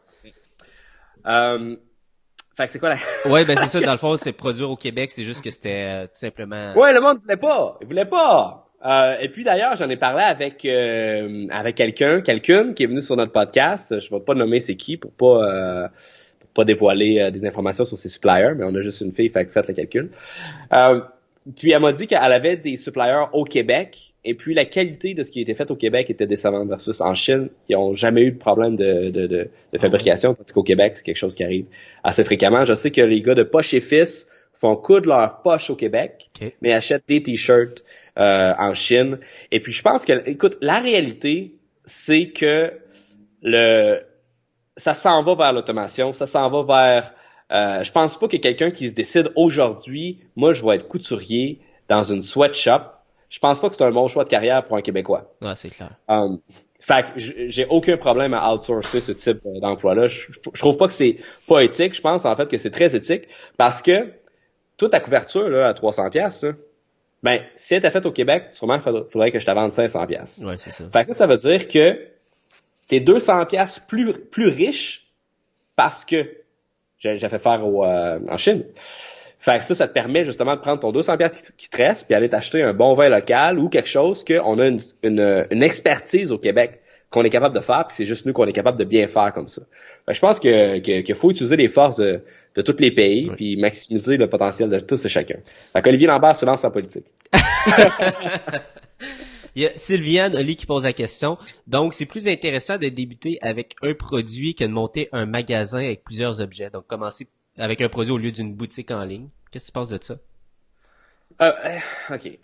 Fait que c'est quoi la... Ouais, ben c'est ça, dans le fond, c'est produire au Québec, c'est juste que c'était tout simplement... Ouais, le monde voulait pas. Il voulait pas. Et puis d'ailleurs, j'en ai parlé avec quelqu'une qui est venu sur notre podcast. Je vais pas nommer c'est qui pour pas dévoiler des informations sur ses suppliers, mais on a juste une fille, fait que faites le calcul. Puis elle m'a dit qu'elle avait des suppliers au Québec, et puis la qualité de ce qui était fait au Québec était décevante versus en Chine. Ils ont jamais eu de problème de fabrication, tandis qu'au Québec, c'est quelque chose qui arrive assez fréquemment. Je sais que les gars de Poche et Fils font coudre leur poche au Québec, mais achètent des t-shirts en Chine. Et puis je pense que, écoute, la réalité, c'est que ça s'en va vers l'automation, ça s'en va vers... je pense pas que quelqu'un qui se décide aujourd'hui, moi je vais être couturier dans une sweatshop, je pense pas que c'est un bon choix de carrière pour un Québécois. Ouais, c'est clair. Fait que j'ai aucun problème à outsourcer ce type d'emploi-là. Je trouve pas que c'est pas éthique, je pense en fait que c'est très éthique, parce que toute ta couverture là, à 300$, ben si elle était faite au Québec, sûrement il faudrait que je te vende 500$. Ouais, c'est ça. Fait que ça veut dire que t'es 200$ plus riche parce que j'ai fait faire en Chine. Fait que ça te permet justement de prendre ton 200$ qui te reste puis aller t'acheter un bon vin local ou quelque chose qu'on a une expertise au Québec qu'on est capable de faire puis c'est juste nous qu'on est capable de bien faire comme ça. Fait que je pense qu'il faut utiliser les forces de tous les pays puis maximiser le potentiel de tous et chacun. Fait qu'Olivier Lambert se lance en politique. Il y a Sylviane Oli qui pose la question. Donc, c'est plus intéressant de débuter avec un produit que de monter un magasin avec plusieurs objets. Donc, commencer avec un produit au lieu d'une boutique en ligne. Qu'est-ce que tu penses de ça? OK.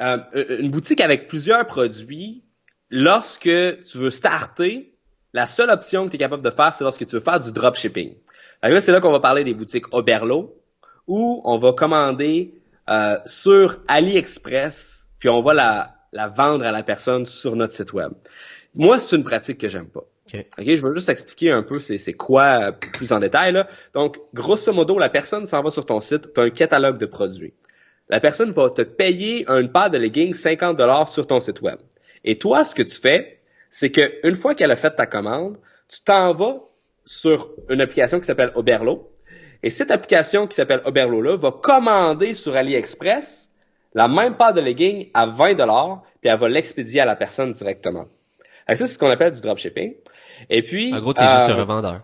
Une boutique avec plusieurs produits, lorsque tu veux starter, la seule option que tu es capable de faire, c'est lorsque tu veux faire du dropshipping. Là, c'est là qu'on va parler des boutiques Oberlo, où on va commander sur AliExpress, puis on va la vendre à la personne sur notre site web. Moi, c'est une pratique que j'aime pas. Okay. Je veux juste expliquer un peu c'est quoi plus en détail là. Donc, grosso modo, la personne s'en va sur ton site, tu as un catalogue de produits. La personne va te payer une paire de leggings 50$ sur ton site web. Et toi, ce que tu fais, c'est que une fois qu'elle a fait ta commande, tu t'en vas sur une application qui s'appelle Oberlo. Et cette application qui s'appelle Oberlo-là va commander sur AliExpress la même paire de leggings à 20$, puis elle va l'expédier à la personne directement. Alors ça, c'est ce qu'on appelle du dropshipping. Et puis... En gros, t'es juste un revendeur.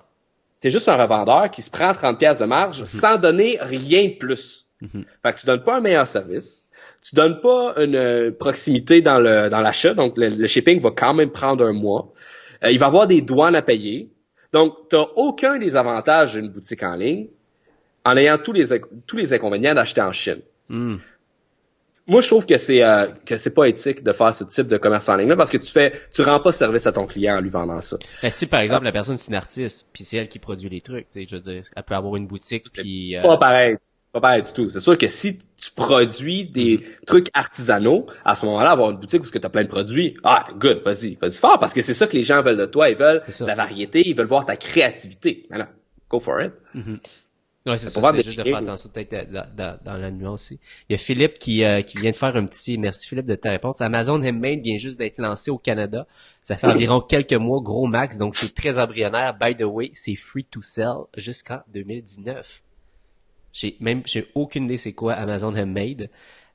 T'es juste un revendeur qui se prend 30$ de marge sans donner rien de plus. Fait que tu donnes pas un meilleur service. Tu donnes pas une proximité dans l'achat. Donc, le shipping va quand même prendre un mois. Il va y avoir des douanes à payer. Donc, t'as aucun des avantages d'une boutique en ligne en ayant tous les inconvénients d'acheter en Chine. Moi, je trouve que c'est pas éthique de faire ce type de commerce en ligne là parce que tu rends pas service à ton client en lui vendant ça. Mais si par exemple la personne c'est une artiste, puis c'est elle qui produit les trucs, tu sais, je veux dire, elle peut avoir une boutique qui pas pareil. Pas pareil du tout. C'est sûr que si tu produis des trucs artisanaux, à ce moment-là, avoir une boutique où tu as plein de produits, good, vas-y fort, parce que c'est ça que les gens veulent de toi. Ils veulent la variété, ils veulent voir ta créativité. Alors, go for it. Ouais, c'est ça, c'était juste de faire attention peut-être dans la nuance aussi. Il y a Philippe qui vient de faire un petit merci Philippe de ta réponse. Amazon Handmade vient juste d'être lancé au Canada. Ça fait environ quelques mois, gros max, donc c'est très embryonnaire. By the way, c'est free to sell jusqu'en 2019. J'ai aucune idée c'est quoi Amazon Handmade.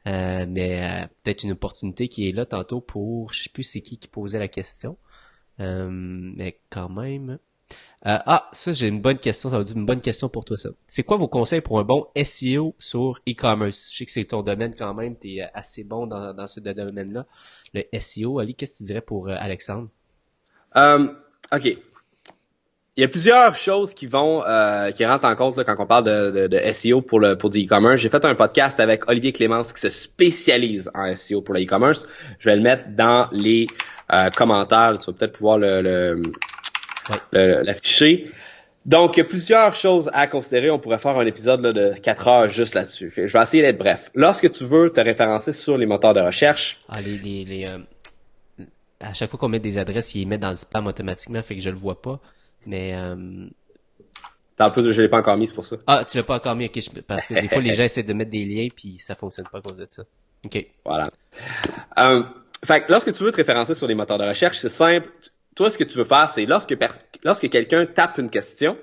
Mais peut-être une opportunité qui est là tantôt pour, je sais plus c'est qui posait la question. Mais quand même. Ça, j'ai une bonne question. Ça va être une bonne question pour toi, ça. C'est quoi vos conseils pour un bon SEO sur e-commerce? Je sais que c'est ton domaine quand même. T'es assez bon dans ce domaine-là. Le SEO, Ali, qu'est-ce que tu dirais pour Alexandre? OK. Il y a plusieurs choses qui rentrent en compte là, quand on parle de SEO pour du e-commerce. J'ai fait un podcast avec Olivier Clémence qui se spécialise en SEO pour le e-commerce. Je vais le mettre dans les commentaires. Tu vas peut-être pouvoir l'afficher. Donc, il y a plusieurs choses à considérer. On pourrait faire un épisode là, de 4 heures juste là-dessus. Je vais essayer d'être bref. Lorsque tu veux te référencer sur les moteurs de recherche... à chaque fois qu'on met des adresses, ils les mettent dans le spam automatiquement, fait que je le vois pas. Mais... En plus, je l'ai pas encore mis, c'est pour ça. Ah, tu l'as pas encore mis, ok. Parce que des fois, les gens essaient de mettre des liens, puis ça fonctionne pas à cause de ça. Ok. Voilà. Fait que lorsque tu veux te référencer sur les moteurs de recherche, c'est simple. Toi, ce que tu veux faire, c'est lorsque quelqu'un tape une question,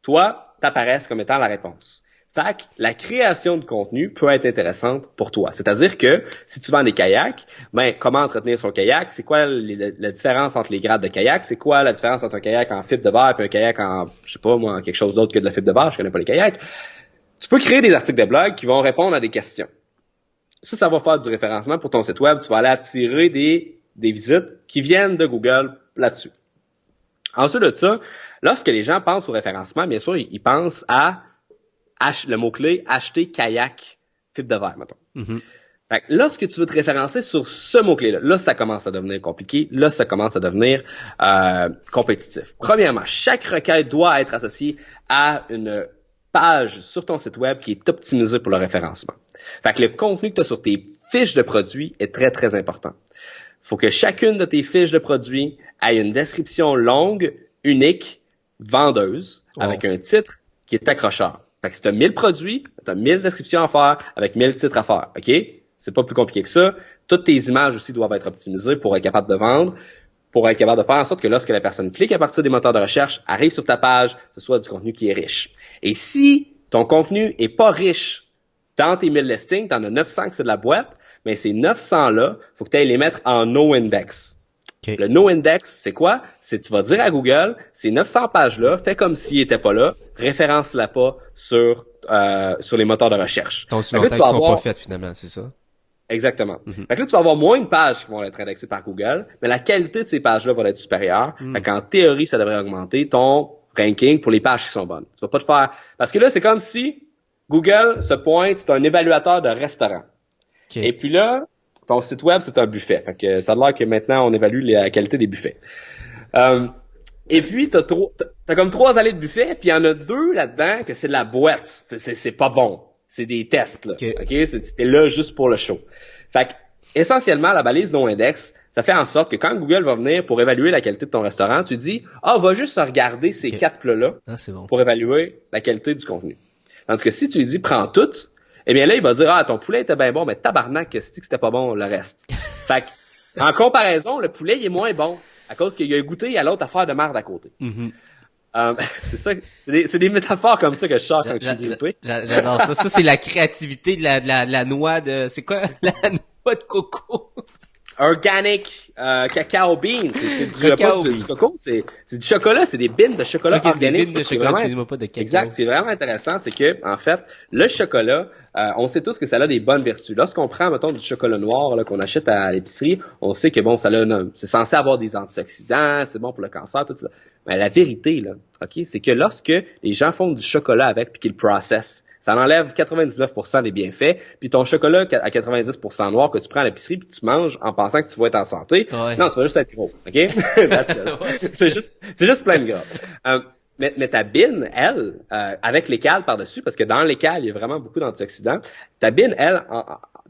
toi, t'apparaisses comme étant la réponse. Fait que la création de contenu peut être intéressante pour toi. C'est-à-dire que si tu vends des kayaks, comment entretenir son kayak? C'est quoi la différence entre les grades de kayak? C'est quoi la différence entre un kayak en fibre de verre et un kayak en, je sais pas moi, quelque chose d'autre que de la fibre de verre? Je connais pas les kayaks. Tu peux créer des articles de blog qui vont répondre à des questions. Ça va faire du référencement pour ton site web. Tu vas aller attirer des visites qui viennent de Google là-dessus. Ensuite de ça, lorsque les gens pensent au référencement, bien sûr, ils pensent à le mot-clé acheter kayak fibre de verre, mettons. Fait que lorsque tu veux te référencer sur ce mot-clé-là, là, ça commence à devenir compliqué. Là, ça commence à devenir compétitif. Premièrement, chaque requête doit être associée à une page sur ton site web qui est optimisée pour le référencement. Fait que le contenu que tu as sur tes fiches de produits est très, très important. Faut que chacune de tes fiches de produits ait une description longue, unique, vendeuse, avec un titre qui est accrocheur. Fait que si tu as 1000 produits, tu as 1000 descriptions à faire avec 1000 titres à faire. OK? C'est pas plus compliqué que ça. Toutes tes images aussi doivent être optimisées pour être capable de vendre, pour être capable de faire en sorte que lorsque la personne clique à partir des moteurs de recherche, arrive sur ta page, ce soit du contenu qui est riche. Et si ton contenu est pas riche dans tes 1000 listings, tu en as 900 que c'est de la boîte, mais ces 900-là, faut que tu ailles les mettre en no-index. Okay. Le no-index, c'est quoi? C'est tu vas dire à Google, ces 900 pages-là, fais comme s'ils n'étaient pas là, référence-la pas sur les moteurs de recherche. Donc, sur l'entête, ils sont pas faites finalement, c'est ça? Exactement. Fait que là, tu vas avoir moins de pages qui vont être indexées par Google, mais la qualité de ces pages-là va être supérieure. Fait qu'en théorie, ça devrait augmenter ton ranking pour les pages qui sont bonnes. Tu vas pas te faire... Parce que là, c'est comme si Google se pointe, c'est un évaluateur de restaurant. Okay. Et puis là, ton site web, c'est un buffet. Fait que ça a l'air que maintenant, on évalue la qualité des buffets. Et puis, t'as comme 3 allées de buffet, puis il y en a 2 là-dedans que c'est de la boîte. C'est pas bon. C'est des tests, là. Okay? C'est là juste pour le show. Fait que, essentiellement, la balise non-index, ça fait en sorte que quand Google va venir pour évaluer la qualité de ton restaurant, tu dis, va juste regarder ces 4 plats-là pour évaluer la qualité du contenu. Tandis que si tu lui dis, prends tout, eh bien là, il va dire, ton poulet était bien bon, mais tabarnak, que c'était pas bon, le reste. Fait que, en comparaison, le poulet, il est moins bon, à cause qu'il a goûté à l'autre affaire de merde à côté. C'est ça, c'est des métaphores comme ça que je sors quand je suis grippé. J'adore ça. Ça, c'est la créativité de la noix c'est quoi? La noix de coco. Organic cacao beans, c'est du coco, c'est du chocolat, c'est des bines de chocolat organique. Des bines de chocolat, excuse-moi, pas de cacao. Exact, c'est vraiment intéressant, c'est que en fait, le chocolat, on sait tous que ça a des bonnes vertus. Lorsqu'on prend mettons du chocolat noir là qu'on achète à l'épicerie, on sait que bon, c'est censé avoir des antioxydants, c'est bon pour le cancer, tout ça. Mais la vérité là, OK, c'est que lorsque les gens font du chocolat avec puis qu'ils le processent, ça enlève 99% des bienfaits. Puis ton chocolat à 90% noir que tu prends à l'épicerie puis tu manges en pensant que tu vas être en santé, non, tu vas juste être gros. OK? C'est juste plein de gras. Mais ta bine, elle, avec l'écale par-dessus, parce que dans l'écale, il y a vraiment beaucoup d'antioxydants, ta bine, elle,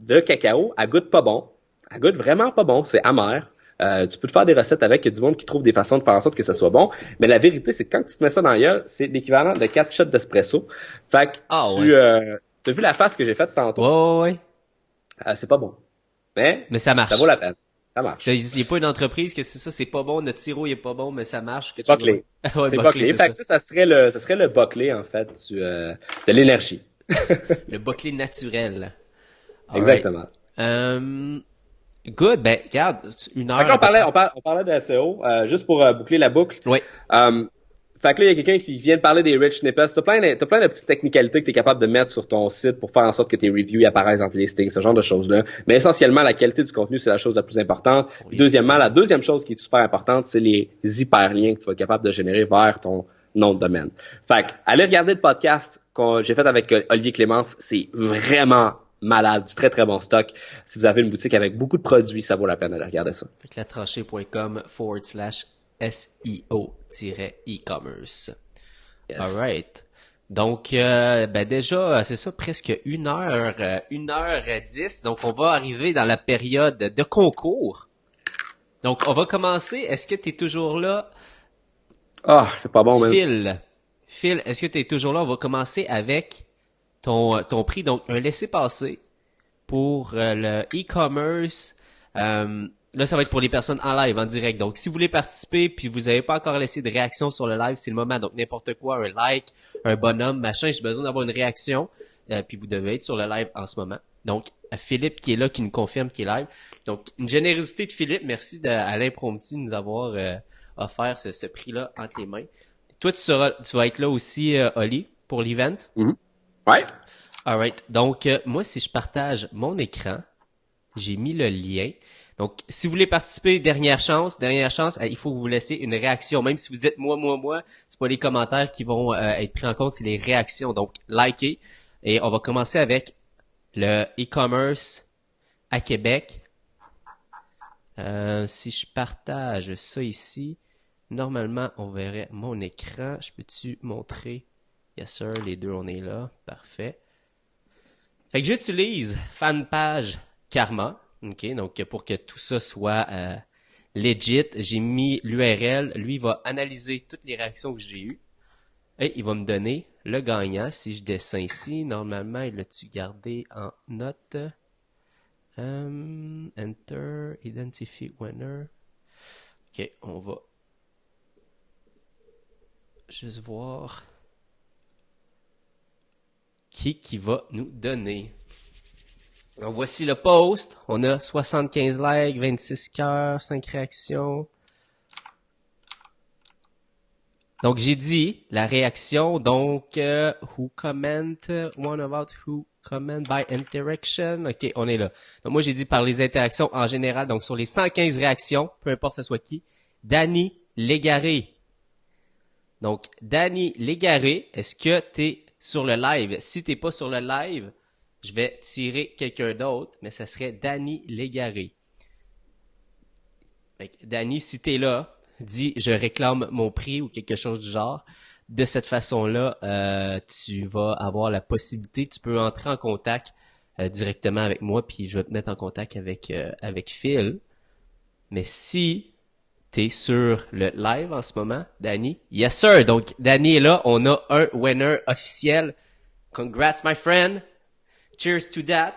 de cacao, elle goûte pas bon. Elle goûte vraiment pas bon, c'est amer. Tu peux te faire des recettes avec, il y a du monde qui trouve des façons de faire en sorte que ce soit bon. Mais la vérité, c'est que quand tu te mets ça dans la gueule, c'est l'équivalent de 4 shots d'espresso. Fait que t'as vu la face que j'ai faite tantôt? Ouais. C'est pas bon. Mais ça marche. Ça vaut la peine. Ça marche. Il n'y a pas une entreprise que c'est ça, c'est pas bon, notre sirop il est pas bon, mais ça marche. C'est Buckley. Ouais, c'est Buckley. Fait que ça serait le Buckley, en fait, de l'énergie. Le Buckley naturel. Exactement. Good, ben, regarde, une heure. On parlait de SEO, juste pour boucler la boucle. Oui. Fait que là, il y a quelqu'un qui vient de parler des rich snippets. T'as plein de petites technicalités que t'es capable de mettre sur ton site pour faire en sorte que tes reviews apparaissent dans tes listings, ce genre de choses-là. Mais essentiellement, la qualité du contenu, c'est la chose la plus importante. Puis deuxièmement, la deuxième chose qui est super importante, c'est les hyperliens que tu vas être capable de générer vers ton nom de domaine. Fait que, allez regarder le podcast que j'ai fait avec Olivier Clémence. C'est vraiment malade, du très très bon stock. Si vous avez une boutique avec beaucoup de produits, ça vaut la peine d'aller regarder ça. Fait que latranchée.com/SEO-e-commerce. Yes. Alright. Donc, ben déjà, c'est ça, presque 1h10. Donc, on va arriver dans la période de concours. Donc, on va commencer. Est-ce que tu es toujours là? Ah, c'est pas bon, même. Phil, est-ce que tu es toujours là? On va commencer avec ton prix. Donc, un laissez-passer pour le e-commerce. Là, ça va être pour les personnes en live, en direct. Donc, si vous voulez participer puis vous n'avez pas encore laissé de réaction sur le live, c'est le moment. Donc, n'importe quoi, un like, un bonhomme, machin, j'ai besoin d'avoir une réaction. Puis vous devez être sur le live en ce moment. Donc, Philippe qui est là, qui nous confirme qu'il est live. Donc, une générosité de Philippe. Merci à l'impromptu de nous avoir offert ce prix-là entre les mains. Toi, tu vas être là aussi, Oli, pour l'event. Mm-hmm. Ouais. Alright. Donc, moi, si je partage mon écran, j'ai mis le lien. Donc, si vous voulez participer, dernière chance, il faut que vous laissiez une réaction. Même si vous dites moi, c'est pas les commentaires qui vont être pris en compte, c'est les réactions. Donc, likez. Et on va commencer avec le e-commerce à Québec. Si je partage ça ici, normalement, on verrait mon écran. Je peux-tu montrer? Yes sir, les deux, on est là. Parfait. Fait que j'utilise Fanpage Karma. OK, donc pour que tout ça soit legit, j'ai mis l'URL. Lui, il va analyser toutes les réactions que j'ai eues. Et il va me donner le gagnant. Si je descends ici, normalement, il l'a-tu gardé en note? Enter, identify winner. OK, on va juste voir qui va nous donner. Donc, voici le post. On a 75 likes, 26 cœurs, 5 réactions. Donc, j'ai dit la réaction. Donc, who comment, one about who comment by interaction. OK, on est là. Donc, moi, j'ai dit par les interactions en général. Donc, sur les 115 réactions, peu importe ce soit qui, Danny Légaré. Donc, Danny Légaré, est-ce que t'es sur le live? Si t'es pas sur le live, je vais tirer quelqu'un d'autre, mais ça serait Danny Légaré. Danny, si t'es là, dis je réclame mon prix ou quelque chose du genre. De cette façon-là, tu vas avoir la possibilité, tu peux entrer en contact directement avec moi, puis je vais te mettre en contact avec Phil. Mais si t'es sur le live en ce moment, Danny, yes sir. Donc Danny est là, on a un winner officiel. Congrats my friend. Cheers to that.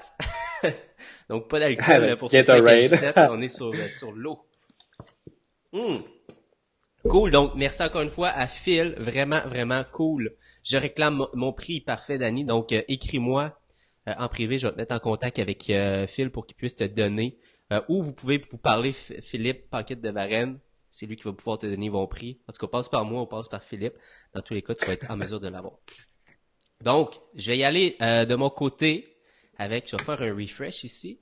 Donc, pas d'alcool pour ce 5 on est sur l'eau. Cool. Donc, merci encore une fois à Phil. Vraiment, vraiment cool. Je réclame mon prix. Parfait, Danny. Donc, écris-moi en privé. Je vais te mettre en contact avec Phil pour qu'il puisse te donner. Ou vous pouvez vous parler Philippe Paquette de Varenne. C'est lui qui va pouvoir te donner mon prix. En tout cas, passe par moi ou passe par Philippe. Dans tous les cas, tu vas être en mesure de l'avoir. Donc, je vais y aller de mon côté avec, je vais faire un refresh ici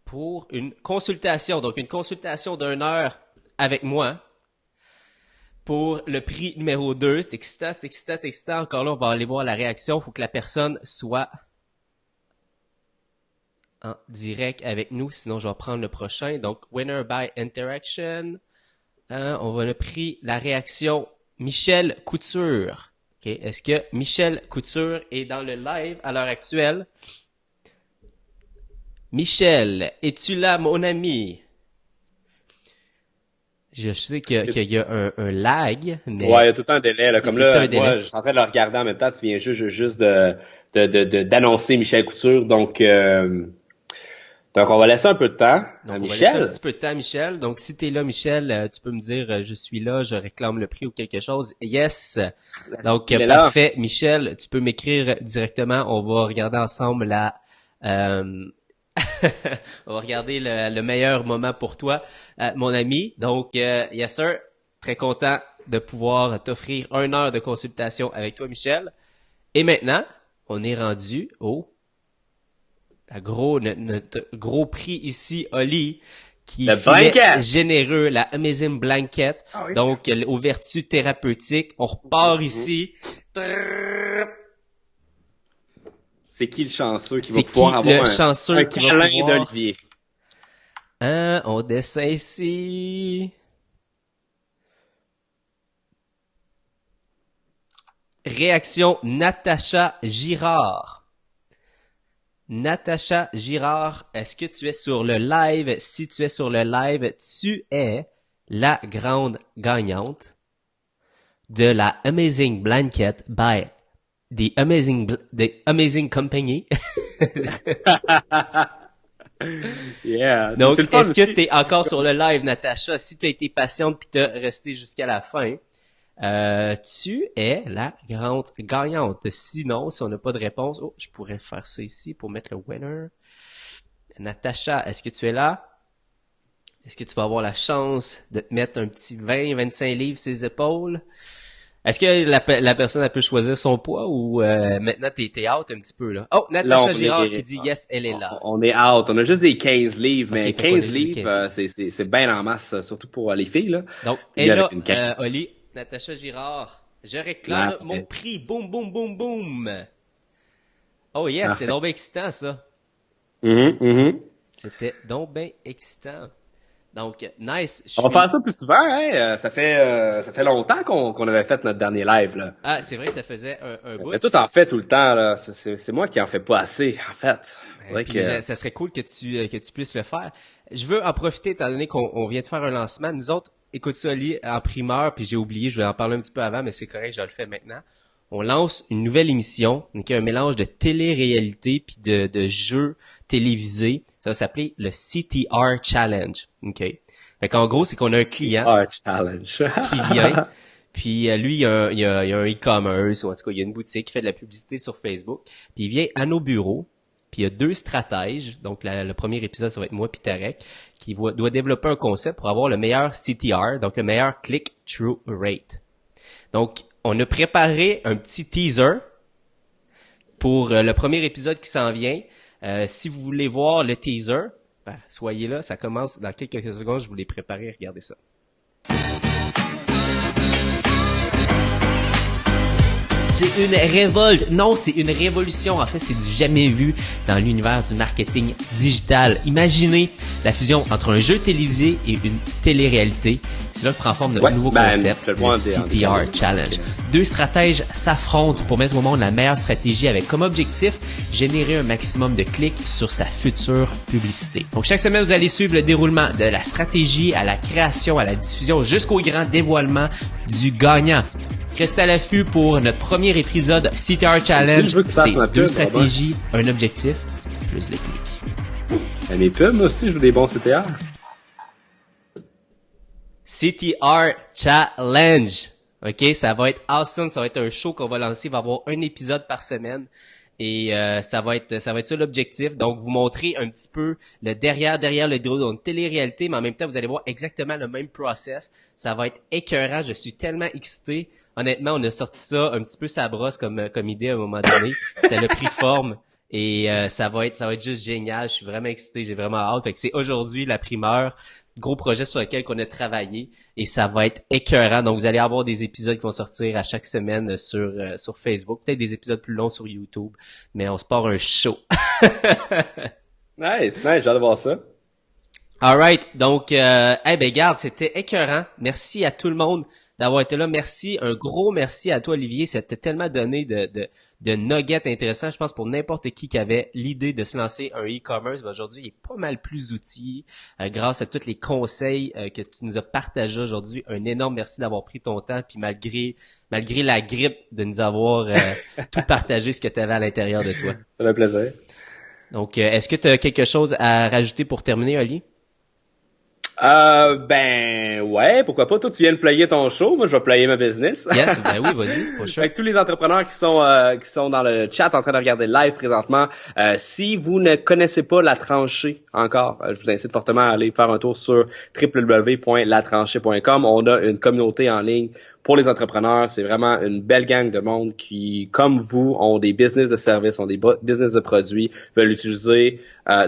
pour une consultation. Donc, une consultation d'1 heure avec moi pour le prix numéro 2. C'est excitant. Encore là, on va aller voir la réaction. Il faut que la personne soit en direct avec nous, sinon je vais prendre le prochain. Donc, winner by interaction. On va le prix, la réaction Michel Couture. OK, est-ce que Michel Couture est dans le live à l'heure actuelle? Michel, es-tu là, mon ami? Je sais qu'il y a un lag, mais... Ouais, il y a tout le temps un délai, là. Comme Il y a tout là, un délai. moi, je suis en train de le regarder en même temps. Tu viens juste d'annoncer Michel Couture. Donc, on va laisser un peu de temps à Donc, on va laisser un Michel. petit peu de temps, Michel. Donc, si t'es là, Michel, tu peux me dire, je suis là, je réclame le prix ou quelque chose. Yes! Donc, Il est là. parfait. Michel, tu peux m'écrire directement. On va regarder ensemble on va regarder le meilleur moment pour toi, mon ami. Donc, yes sir, très content de pouvoir t'offrir 1 heure de consultation avec toi, Michel. Et maintenant, on est rendu notre gros prix ici, Oli, qui Le est blanket. généreux, la Amazing Blanket. Ah oui. Donc, aux vertus thérapeutiques. On repart ici. Trrrr. C'est qui le chanceux qui va C'est pouvoir qui avoir le chanceux un qui va câlin pouvoir... d'Olivier? On descend ici. Réaction Natacha Girard. Natacha Girard, est-ce que tu es sur le live? Si tu es sur le live, tu es la grande gagnante de la Amazing Blanket by The Amazing Company. Yeah. Donc, C'est le fun est-ce que aussi. tu es encore sur le live, Natacha? Si tu as été patiente puis tu as resté jusqu'à la fin, tu es la grande gagnante. Sinon, si on n'a pas de réponse, je pourrais faire ça ici pour mettre le winner. Natacha, est-ce que tu es là? Est-ce que tu vas avoir la chance de te mettre un petit 20-25 livres sur les épaules? Est-ce que la personne elle peut choisir son poids ou maintenant t'es out un petit peu là? Oh, Natacha Là, Girard qui dit yes, elle est là. On est out. On a juste des 15 livres, mais Ok, fait qu'on a 15 juste des livres, 15 livres. c'est bien en masse, surtout pour les filles, là. Donc, Il y et a là, une carte. Oli, Natacha Girard, je réclame Parfait. mon prix. Boum, boum, boum, boum. Oh yes, Parfait. c'était donc bien excitant ça. Mhm. C'était donc bien excitant. Donc, nice. On va faire ça plus souvent, hein. Ça fait longtemps qu'on avait fait notre dernier live, là. Ah, c'est vrai que ça faisait un bout. Mais toi, t'en fais tout le temps, là. C'est moi qui en fais pas assez, en fait. Faudrait Puis, ça serait cool que tu puisses le faire. Je veux en profiter, étant donné qu'on vient de faire un lancement. Nous autres, écoute ça, Oli, en primeur, puis j'ai oublié, je vais en parler un petit peu avant, mais c'est correct, je le fais maintenant. On lance une nouvelle émission, donc un mélange de télé-réalité puis de jeux télévisés. Ça va s'appeler le CTR Challenge. OK. Fait qu'en gros, c'est qu'on a un client challenge. qui vient, puis lui, il y a un e-commerce, ou en tout cas, il y a une boutique qui fait de la publicité sur Facebook, puis il vient à nos bureaux, puis il y a 2 stratèges, donc le premier épisode, ça va être moi puis Tarek, qui doit développer un concept pour avoir le meilleur CTR, donc le meilleur click-through rate. Donc, on a préparé un petit teaser pour le premier épisode qui s'en vient. Si vous voulez voir le teaser, soyez là, ça commence dans quelques secondes, je vous l'ai préparé, regardez ça. C'est une révolte. Non, c'est une révolution. En fait, c'est du jamais vu dans l'univers du marketing digital. Imaginez la fusion entre un jeu télévisé et une télé-réalité. C'est là que prend forme notre nouveau concept, le CTR Challenge. 2 stratèges s'affrontent pour mettre au monde la meilleure stratégie avec comme objectif générer un maximum de clics sur sa future publicité. Donc, chaque semaine, vous allez suivre le déroulement de la stratégie à la création, à la diffusion, jusqu'au grand dévoilement du gagnant. Restez à l'affût pour notre premier épisode CTR Challenge. C'est 2 stratégies, un objectif, plus les clics. Mes pubs, moi aussi, je veux des bons CTR. CTR Challenge. OK, ça va être awesome, ça va être un show qu'on va lancer, il va y avoir un épisode par semaine. Et ça va être ça l'objectif. Donc, vous montrer un petit peu le derrière le dos d'une télé-réalité, mais en même temps, vous allez voir exactement le même process. Ça va être écœurant. Je suis tellement excité. Honnêtement, on a sorti ça un petit peu sa brosse comme idée à un moment donné. Ça a pris forme. Et ça va être juste génial. Je suis vraiment excité, j'ai vraiment hâte. Fait que c'est aujourd'hui la primeur, gros projet sur lequel qu'on a travaillé et ça va être écœurant. Donc vous allez avoir des épisodes qui vont sortir à chaque semaine sur Facebook, peut-être des épisodes plus longs sur YouTube, mais on se part un show. Nice, j'ai hâte de voir ça. Alright, donc, garde, c'était écœurant. Merci à tout le monde d'avoir été là. Merci, un gros merci à toi, Olivier. C'était tellement donné de nuggets intéressants, je pense, pour n'importe qui avait l'idée de se lancer un e-commerce. Aujourd'hui, il est pas mal plus outillé grâce à tous les conseils que tu nous as partagés aujourd'hui. Un énorme merci d'avoir pris ton temps, puis malgré la grippe, de nous avoir tout partagé ce que tu avais à l'intérieur de toi. Ça fait plaisir. Donc, est-ce que tu as quelque chose à rajouter pour terminer, Oli? Ouais, pourquoi pas. Toi, tu viens de player ton show, moi je vais player ma business. Yes, ben oui, vas-y, for sure. Fait que tous les entrepreneurs qui sont dans le chat en train de regarder le live présentement, si vous ne connaissez pas La Tranchée encore, je vous incite fortement à aller faire un tour sur www.latranchée.com. On a une communauté en ligne pour les entrepreneurs. C'est vraiment une belle gang de monde qui, comme vous, ont des business de services, ont des business de produits, veulent utiliser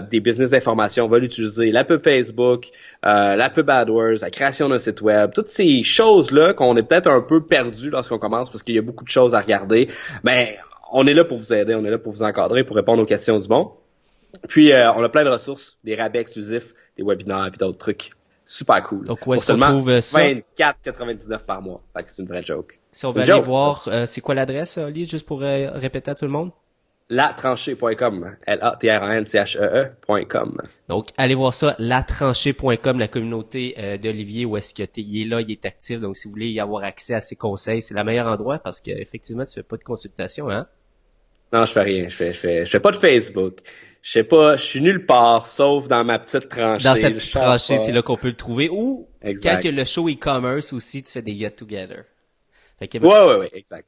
des business d'information, veulent utiliser la pub Facebook, la pub AdWords, la création d'un site web, toutes ces choses-là qu'on est peut-être un peu perdu lorsqu'on commence parce qu'il y a beaucoup de choses à regarder. Mais on est là pour vous aider, on est là pour vous encadrer, pour répondre aux questions du bon. Puis on a plein de ressources, des rabais exclusifs, des webinaires et d'autres trucs. Super cool. Donc, où est-ce qu'on trouve ça? 24,99 par mois. Fait que c'est une vraie joke. Si on veut aller voir, c'est quoi l'adresse, Oli, juste pour répéter à tout le monde? Latranchée.com. L-A-T-R-A-N-C-H-E-E.com. Donc, allez voir ça, latranchée.com, la communauté d'Olivier, où est-ce il est là, il est actif. Donc, si vous voulez y avoir accès à ses conseils, c'est le meilleur endroit parce que effectivement, tu fais pas de consultation, hein? Non, je fais rien. Je fais pas de Facebook. Je sais pas, je suis nulle part, sauf dans ma petite tranchée. Dans sa petite tranchée, c'est là qu'on peut le trouver. Ou, exact. Quand il y a le show e-commerce aussi, tu fais des get-together. Ouais, exact.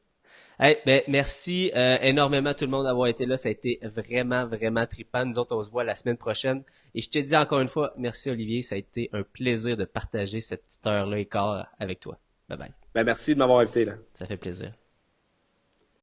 Hey, merci énormément à tout le monde d'avoir été là. Ça a été vraiment, vraiment trippant. Nous autres, on se voit la semaine prochaine. Et je te dis encore une fois, merci Olivier. Ça a été un plaisir de partager cette petite heure-là et quart avec toi. Bye bye. Merci de m'avoir invité, là. Ça fait plaisir.